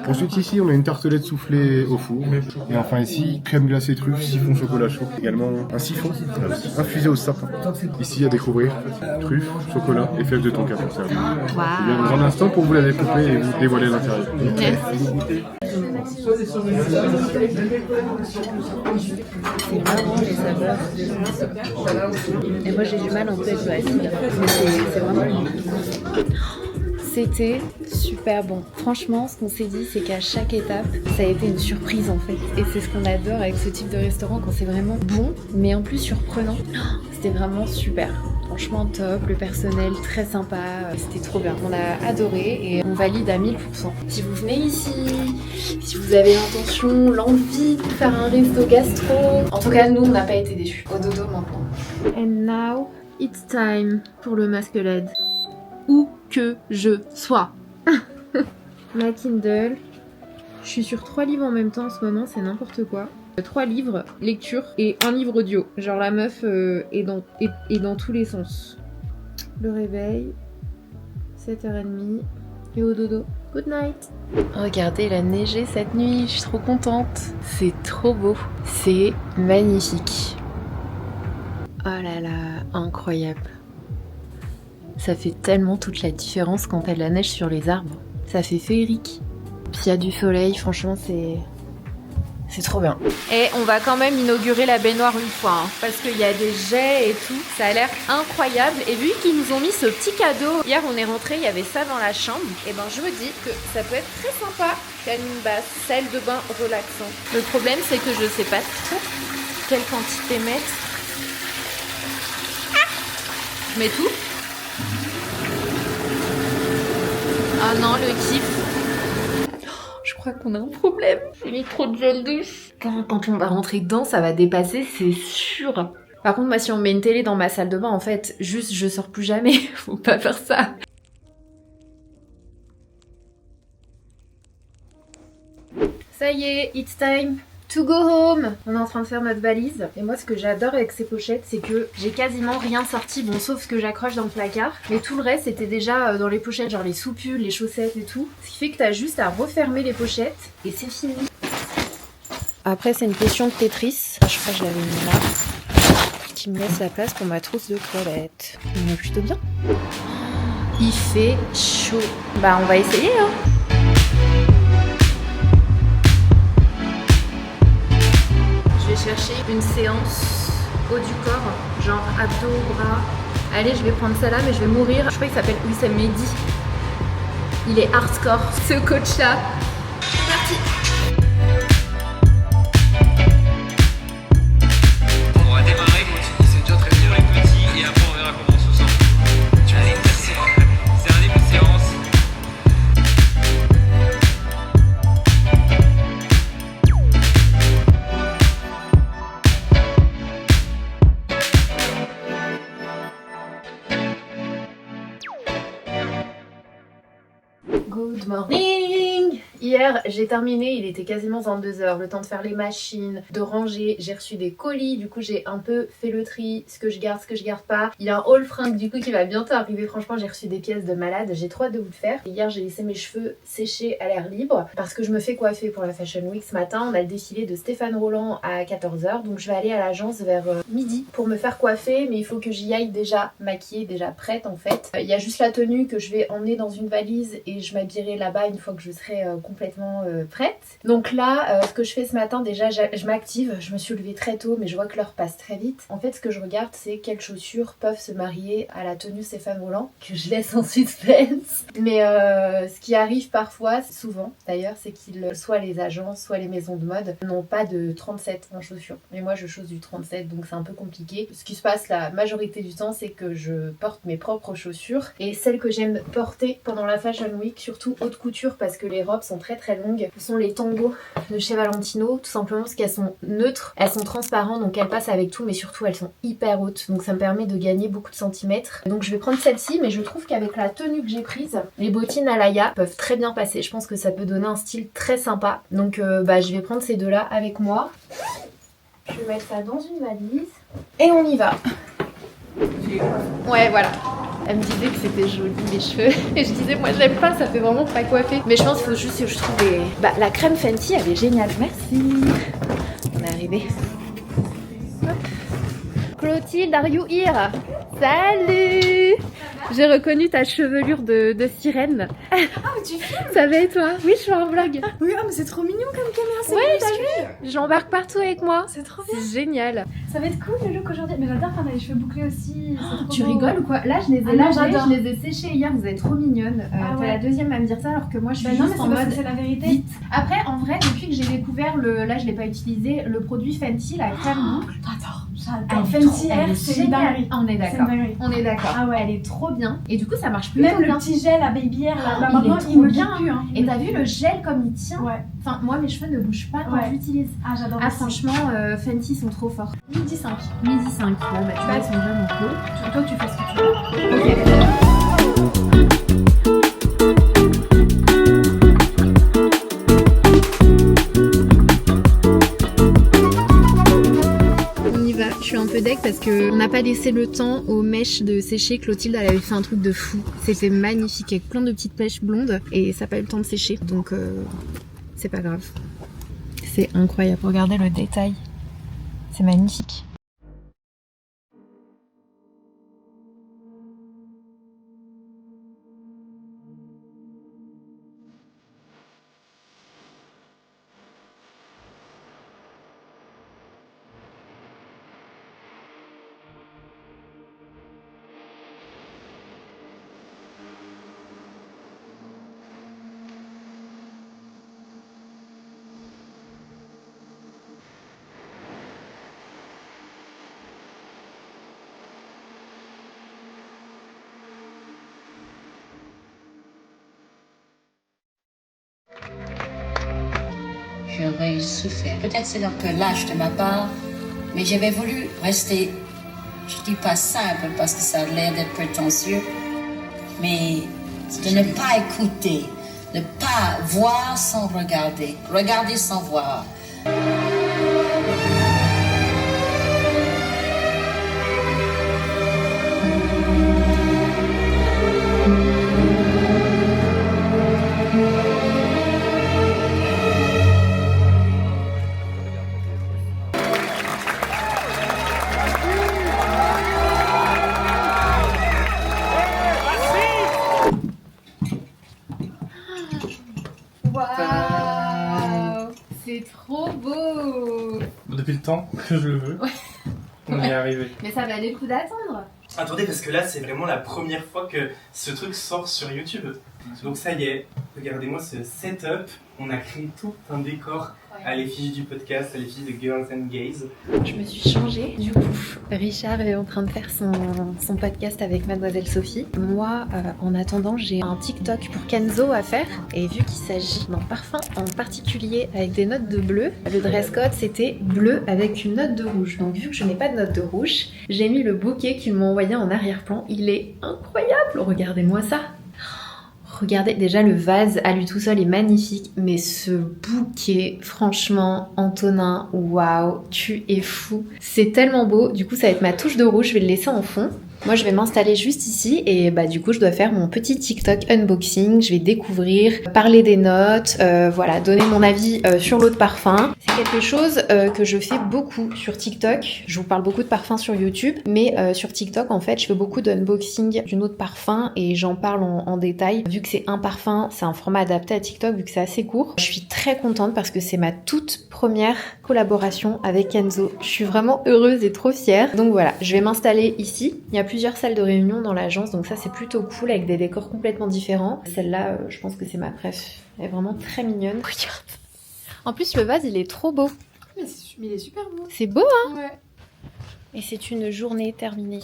Ensuite ici on a une tartelette soufflée au four. Et enfin ici, crème glacée truffe, siphon chocolat chaud. Également un siphon infusé au sapin. Ici à découvrir, truffe, chocolat et fèves de tonka pour ça. Je viens dans un instant pour vous la découper et vous dévoiler l'intérieur. C'est marrant les saveurs. Et moi j'ai du mal un peu avec le acide. Mais c'est vraiment... C'était super bon. Franchement, ce qu'on s'est dit, c'est qu'à chaque étape, ça a été une surprise en fait. Et c'est ce qu'on adore avec ce type de restaurant, quand c'est vraiment bon, mais en plus surprenant. C'était vraiment super. Franchement top, le personnel très sympa, c'était trop bien. On a adoré et on valide à 1000%. Si vous venez ici, si vous avez l'intention, l'envie de faire un resto gastro, en tout cas nous on n'a pas été déçus. Au dodo maintenant. And now, it's time pour le masquelade. Où que je sois. Ma Kindle. Je suis sur 3 livres en même temps en ce moment, c'est n'importe quoi. 3 livres, lecture et un livre audio. Genre la meuf est dans tous les sens. Le réveil, 7h30 et au dodo. Good night. Regardez, il a neigé cette nuit, je suis trop contente. C'est trop beau. C'est magnifique. Oh là là, incroyable. Ça fait tellement toute la différence quand t'as de la neige sur les arbres. Ça fait féerique. Puis il y a du soleil, franchement c'est trop bien. Et on va quand même inaugurer la baignoire une fois, hein, parce qu'il y a des jets et tout. Ça a l'air incroyable. Et vu qu'ils nous ont mis ce petit cadeau, hier on est rentré, il y avait ça dans la chambre. Et ben je me dis que ça peut être très sympa. Canine basse, salle de bain relaxant. Le problème c'est que je sais pas trop quelle quantité mettre. Je mets tout. Ah non, le kiff. Je crois qu'on a un problème. J'ai mis trop de gel douche. Quand on va rentrer dedans, ça va dépasser, c'est sûr. Par contre, moi, si on met une télé dans ma salle de bain, en fait, juste, je sors plus jamais. Faut pas faire ça. Ça y est, it's time to go home. On est en train de faire notre valise. Et moi, ce que j'adore avec ces pochettes, c'est que j'ai quasiment rien sorti. Bon, sauf ce que j'accroche dans le placard. Mais tout le reste, c'était déjà dans les pochettes, genre les soupules, les chaussettes et tout. Ce qui fait que t'as juste à refermer les pochettes et c'est fini. Après, c'est une question de Tetris. Je crois que je l'avais mis là. Qui me laisse la place pour ma trousse de toilette. On est plutôt bien. Il fait chaud. Bah, on va essayer, hein. Je vais chercher une séance haut du corps, genre abdos, bras. Allez, je vais prendre ça là, mais je vais mourir. Je crois qu'il s'appelle Wissam Mehdi. Il est hardcore, ce coach-là. C'est parti. On va démarrer, on s'est déjà très bien les petits et après on verra comment on se sent. Tu allez, c'est un début de séance. Good morning. Hier, j'ai terminé, il était quasiment 22h, le temps de faire les machines, de ranger, j'ai reçu des colis, du coup j'ai un peu fait le tri, ce que je garde pas. Il y a un haul fringue du coup qui va bientôt arriver, franchement j'ai reçu des pièces de malade, j'ai trop hâte de vous le faire. Et hier j'ai laissé mes cheveux sécher à l'air libre parce que je me fais coiffer pour la Fashion Week ce matin. On a le défilé de Stéphane Roland à 14h, donc je vais aller à l'agence vers midi pour me faire coiffer, mais il faut que j'y aille déjà maquillée, déjà prête en fait. Il y a juste la tenue que je vais emmener dans une valise et je m'habillerai là-bas une fois que je serai complètement prête. Donc là, ce que je fais ce matin, déjà je m'active, je me suis levée très tôt mais je vois que l'heure passe très vite. En fait ce que je regarde c'est quelles chaussures peuvent se marier à la tenue Stéphane Roland, que je laisse en suspense. Mais ce qui arrive parfois, souvent d'ailleurs, c'est qu'ils, soit les agences, soit les maisons de mode, n'ont pas de 37 en chaussures. Mais moi je chose du 37 donc c'est un peu compliqué. Ce qui se passe la majorité du temps c'est que je porte mes propres chaussures et celles que j'aime porter pendant la Fashion Week, surtout haute couture parce que les robes sont très longues, ce sont les tangos de chez Valentino, tout simplement parce qu'elles sont neutres, elles sont transparentes donc elles passent avec tout, mais surtout elles sont hyper hautes donc ça me permet de gagner beaucoup de centimètres. Donc je vais prendre celle-ci, mais je trouve qu'avec la tenue que j'ai prise, les bottines Alaya peuvent très bien passer. Je pense que ça peut donner un style très sympa, donc je vais prendre ces deux là avec moi. Je vais mettre ça dans une valise et on y va. Ouais voilà. Elle me disait que c'était joli les cheveux et je disais moi j'aime pas, ça fait vraiment pas coiffer. Mais je pense qu'il faut juste que je trouve des... la crème Fenty elle est géniale. Merci. On est arrivé. Hop. Clotilde, are you here? Salut! J'ai reconnu ta chevelure de sirène. Ah mais tu filmes? Ça va et toi? Oui, je fais un vlog. Oui, mais c'est trop mignon comme caméra, c'est ouais, t'as vu? J'embarque partout avec moi. C'est trop bien. C'est génial. Ça va être cool le look aujourd'hui. Mais j'adore quand on a les cheveux bouclés aussi. Tu rigoles ou quoi? Là, je les ai j'adore. Je les ai séchés hier, vous êtes trop mignonnes. T'es la deuxième à me dire ça alors que moi je suis juste en mode c'est la vérité. Vite. Après, en vrai, depuis que j'ai découvert là je l'ai pas utilisé, le produit Fenty, la crème boucle. J'adore. Fenty Air, c'est une dinguerie. On est d'accord. On est d'accord. Ah ouais, elle est trop bien. Et du coup, ça marche plutôt bien. Même le petit gel à Baby Air, là, maintenant, il me bien. plus. Hein. Et t'as vu le gel comme il tient? Ouais. Enfin, moi, mes cheveux ne bougent pas quand je l'utilise. Ah, j'adore. Ah, franchement, Fenty sont trop forts. Midi 5. Midi 5. Bon, bah, tu vois, ils sont vraiment cool. Toi, tu fais ce que tu veux. Ok. Je suis un peu deg parce qu'on n'a pas laissé le temps aux mèches de sécher. Clotilde elle avait fait un truc de fou. C'était magnifique avec plein de petites mèches blondes et ça n'a pas eu le temps de sécher. Donc c'est pas grave. C'est incroyable. Regardez le détail. C'est magnifique. J'aurais souffert. Peut-être c'est un peu lâche de ma part, mais j'avais voulu rester, je dis pas simple parce que ça a l'air d'être prétentieux, mais de ne pas écouter, ne pas voir sans regarder, regarder sans voir. Waouh, c'est trop beau. Depuis le temps que je le veux, on y est arrivé. Mais ça valait le coup d'attendre. Attendez, parce que là, c'est vraiment la première fois que ce truc sort sur YouTube. Donc ça y est, regardez-moi ce setup. On a créé tout un décor à l'effigie du podcast, à l'effigie de Girls and Gays. Je me suis changée. Du coup, Richard est en train de faire son podcast avec Mademoiselle Sophie. Moi, en attendant, j'ai un TikTok pour Kenzo à faire. Et vu qu'il s'agit d'un parfum en particulier avec des notes de bleu, le dress code c'était bleu avec une note de rouge. Donc vu que je n'ai pas de note de rouge, j'ai mis le bouquet qu'ils m'ont envoyé en arrière-plan. Il est incroyable, regardez-moi ça. Regardez, déjà le vase à lui tout seul est magnifique, mais ce bouquet, franchement, Antonin, waouh, tu es fou. C'est tellement beau, du coup ça va être ma touche de rouge, je vais le laisser en fond. Moi je vais m'installer juste ici et bah du coup je dois faire mon petit TikTok unboxing, je vais découvrir, parler des notes, voilà, donner mon avis sur l'eau de parfum. C'est quelque chose que je fais beaucoup sur TikTok. Je vous parle beaucoup de parfum sur YouTube, mais sur TikTok en fait je fais beaucoup d'unboxing d'une eau de parfum et j'en parle en détail. Vu que c'est un parfum, c'est un format adapté à TikTok vu que c'est assez court. Je suis très contente parce que c'est ma toute première collaboration avec Kenzo. Je suis vraiment heureuse et trop fière. Donc voilà, je vais m'installer ici. Il y a plusieurs salles de réunion dans l'agence, donc ça c'est plutôt cool avec des décors complètement différents. Celle-là, je pense que c'est ma préf. Elle est vraiment très mignonne. Regarde. En plus, le vase, il est trop beau. Mais il est super beau. C'est beau, hein? Ouais. Et c'est une journée terminée.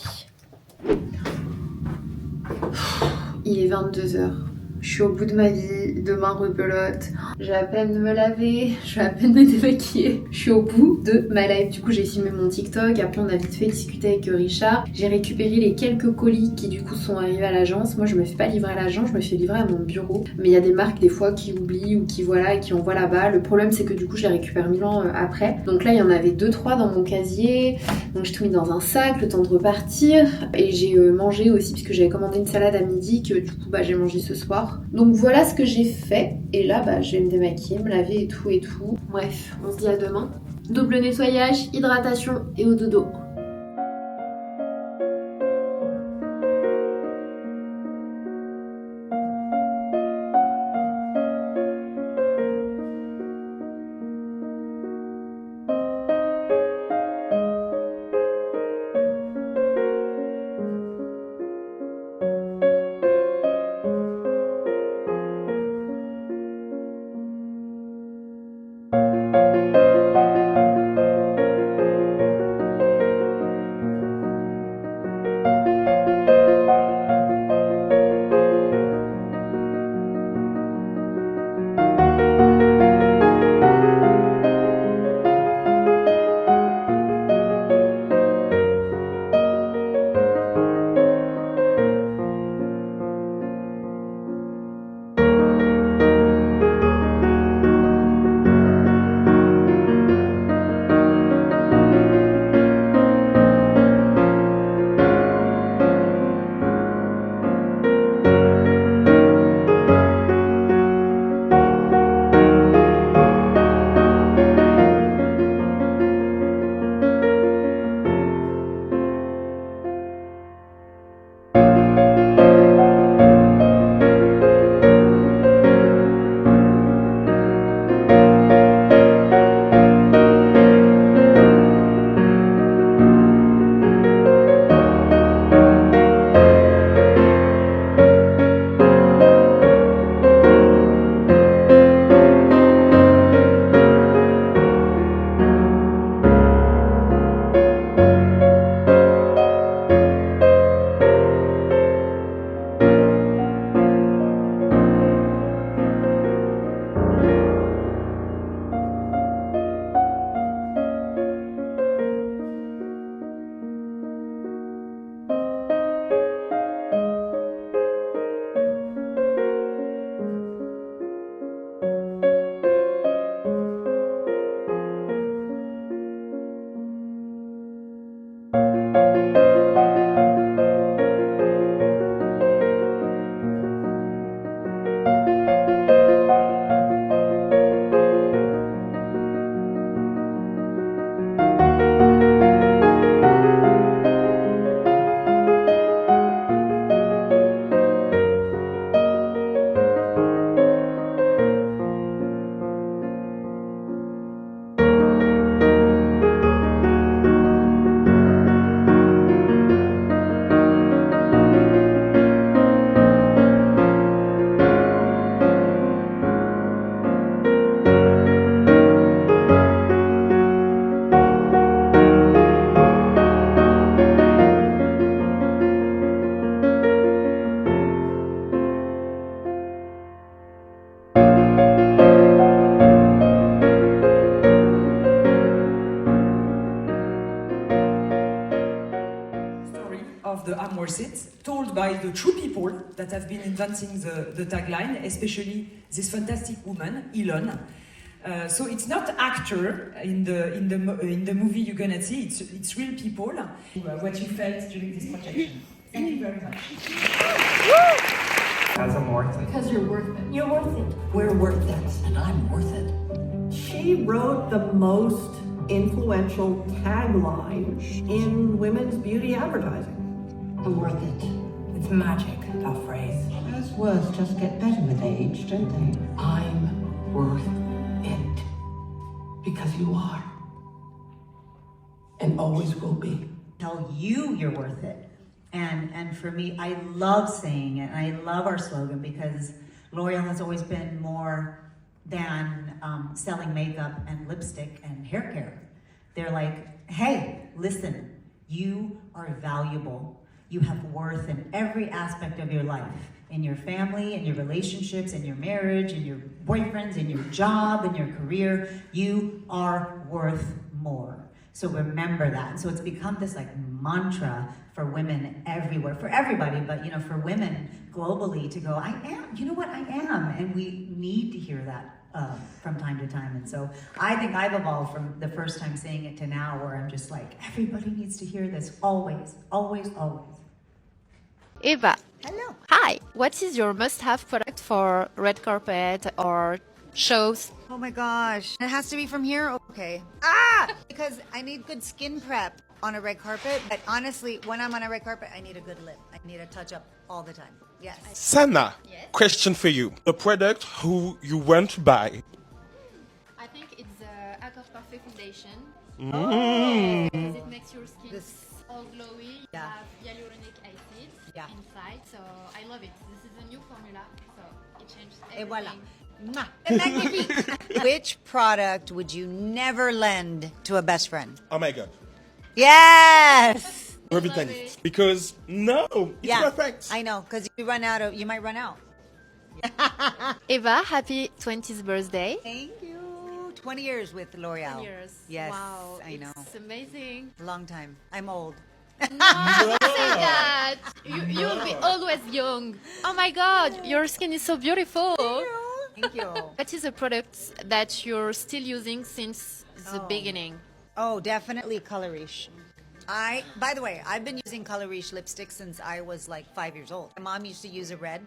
Il est 22h. Je suis au bout de ma vie, demain rebelote. J'ai à peine me laver, je vais à peine me démaquiller. Je suis au bout de ma life. Du coup, j'ai filmé mon TikTok. Après, on a vite fait discuter avec Richard. J'ai récupéré les quelques colis qui, du coup, sont arrivés à l'agence. Moi, je me fais pas livrer à l'agence, je me fais livrer à mon bureau. Mais il y a des marques, des fois, qui oublient ou qui, voilà, et qui envoient là-bas. Le problème, c'est que, du coup, je les récupère 1000 ans après. Donc là, il y en avait 2-3 dans mon casier. Donc, j'ai tout mis dans un sac, le temps de repartir. Et j'ai mangé aussi, puisque j'avais commandé une salade à midi, que, du coup, bah, j'ai mangé ce soir. Donc voilà ce que j'ai fait. Et là, bah, je vais me démaquiller, me laver et tout et tout. Bref, on se dit à demain. Double nettoyage, hydratation et au dodo. the I'm Worth It, told by the true people that have been inventing the tagline, especially this fantastic woman, Elon. So it's not actor in the movie you're gonna see. It's real people. What you felt during this projection. Thank you very much. As I'm worth it. Because you're worth it. You're worth it. We're worth it, and I'm worth it. She wrote the most influential tagline in women's beauty advertising. I'm worth it. It's magic, that phrase. As words just get better with age, don't they? I'm worth it. Because you are. And always will be. Tell you you're worth it. And for me, I love saying it, and I love our slogan because L'Oreal has always been more than selling makeup and lipstick and hair care. They're like, hey, listen, you are valuable. You have worth in every aspect of your life, in your family, in your relationships, in your marriage, in your boyfriends, in your job, in your career. You are worth more. So remember that. And so it's become this like mantra for women everywhere, for everybody, but you know, for women globally to go, I am, you know what, I am. And we need to hear that from time to time. And so I think I've evolved from the first time saying it to now where I'm just like, everybody needs to hear this always, always, always. Eva. Hello. Hi. What is your must-have product for red carpet or shows? Oh my gosh. It has to be from here? Okay. Because I need good skin prep on a red carpet. But honestly, when I'm on a red carpet, I need a good lip. I need a touch-up all the time. Yes. Sana, yes. Question for you. The product who you want to buy? I think it's the Accord Parfait Foundation. Mm. It makes your skin all glowy. You have hyaluronic acid inside, so I love it. This is a new formula, so it changed everything. Et voilà. Magnifique. Which product would you never lend to a best friend? Oh my God. Yes. Revitalize. Because no, it's perfect. I know, because you might run out. Eva, happy 20th birthday. Thank you. 20 years with L'Oreal. 20 years. Yes. Wow, I know. It's amazing. Long time. I'm old. No, don't say that. You'll be always young. Oh my God, your skin is so beautiful. Thank you. What is a product that you're still using since the beginning? Oh, definitely Color Riche. By the way, I've been using Color Riche lipstick since I was like 5 years old. My mom used to use a red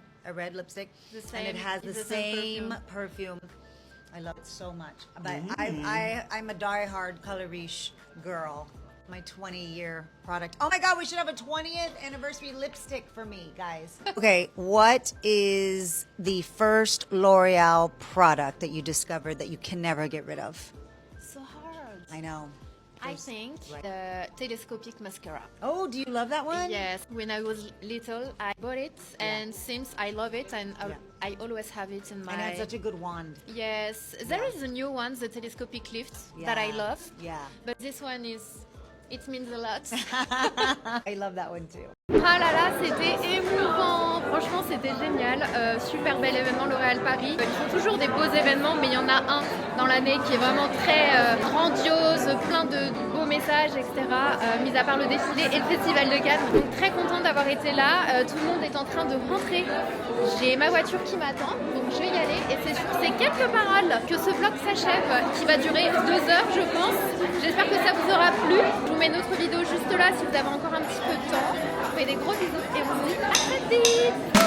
lipstick, and it has the same perfume. I love it so much. But I'm a die-hard Color Riche girl. My 20-year product. Oh my God, we should have a 20th anniversary lipstick for me, guys. Okay, what is the first L'Oreal product that you discovered that you can never get rid of? So hard. I know. I think the telescopic mascara. Oh, do you love that one? Yes. When I was little, I bought it, and since I love it, and I always have it in my... And it has such a good wand. Yes. There is a new one, the telescopic lift, that I love. Yeah. But this one is... It means a lot. I love that one too. Ah là là, c'était émouvant. Franchement, c'était génial. Super bel événement L'Oréal Paris. Ils font toujours des beaux événements, mais il y en a un dans l'année qui est vraiment très grandiose, plein de beaux messages, etc. Mis à part le défilé et le Festival de Cannes. Donc très contente d'avoir été là. Tout le monde est en train de rentrer. J'ai ma voiture qui m'attend, donc je vais y aller. Et c'est sur ces quelques paroles que ce vlog s'achève, qui va durer 2 heures, je pense. J'espère que ça vous aura plu. Je vous mets notre vidéo juste là si vous avez encore un petit peu de temps. Je vous fais des gros bisous et on se dit à très vite.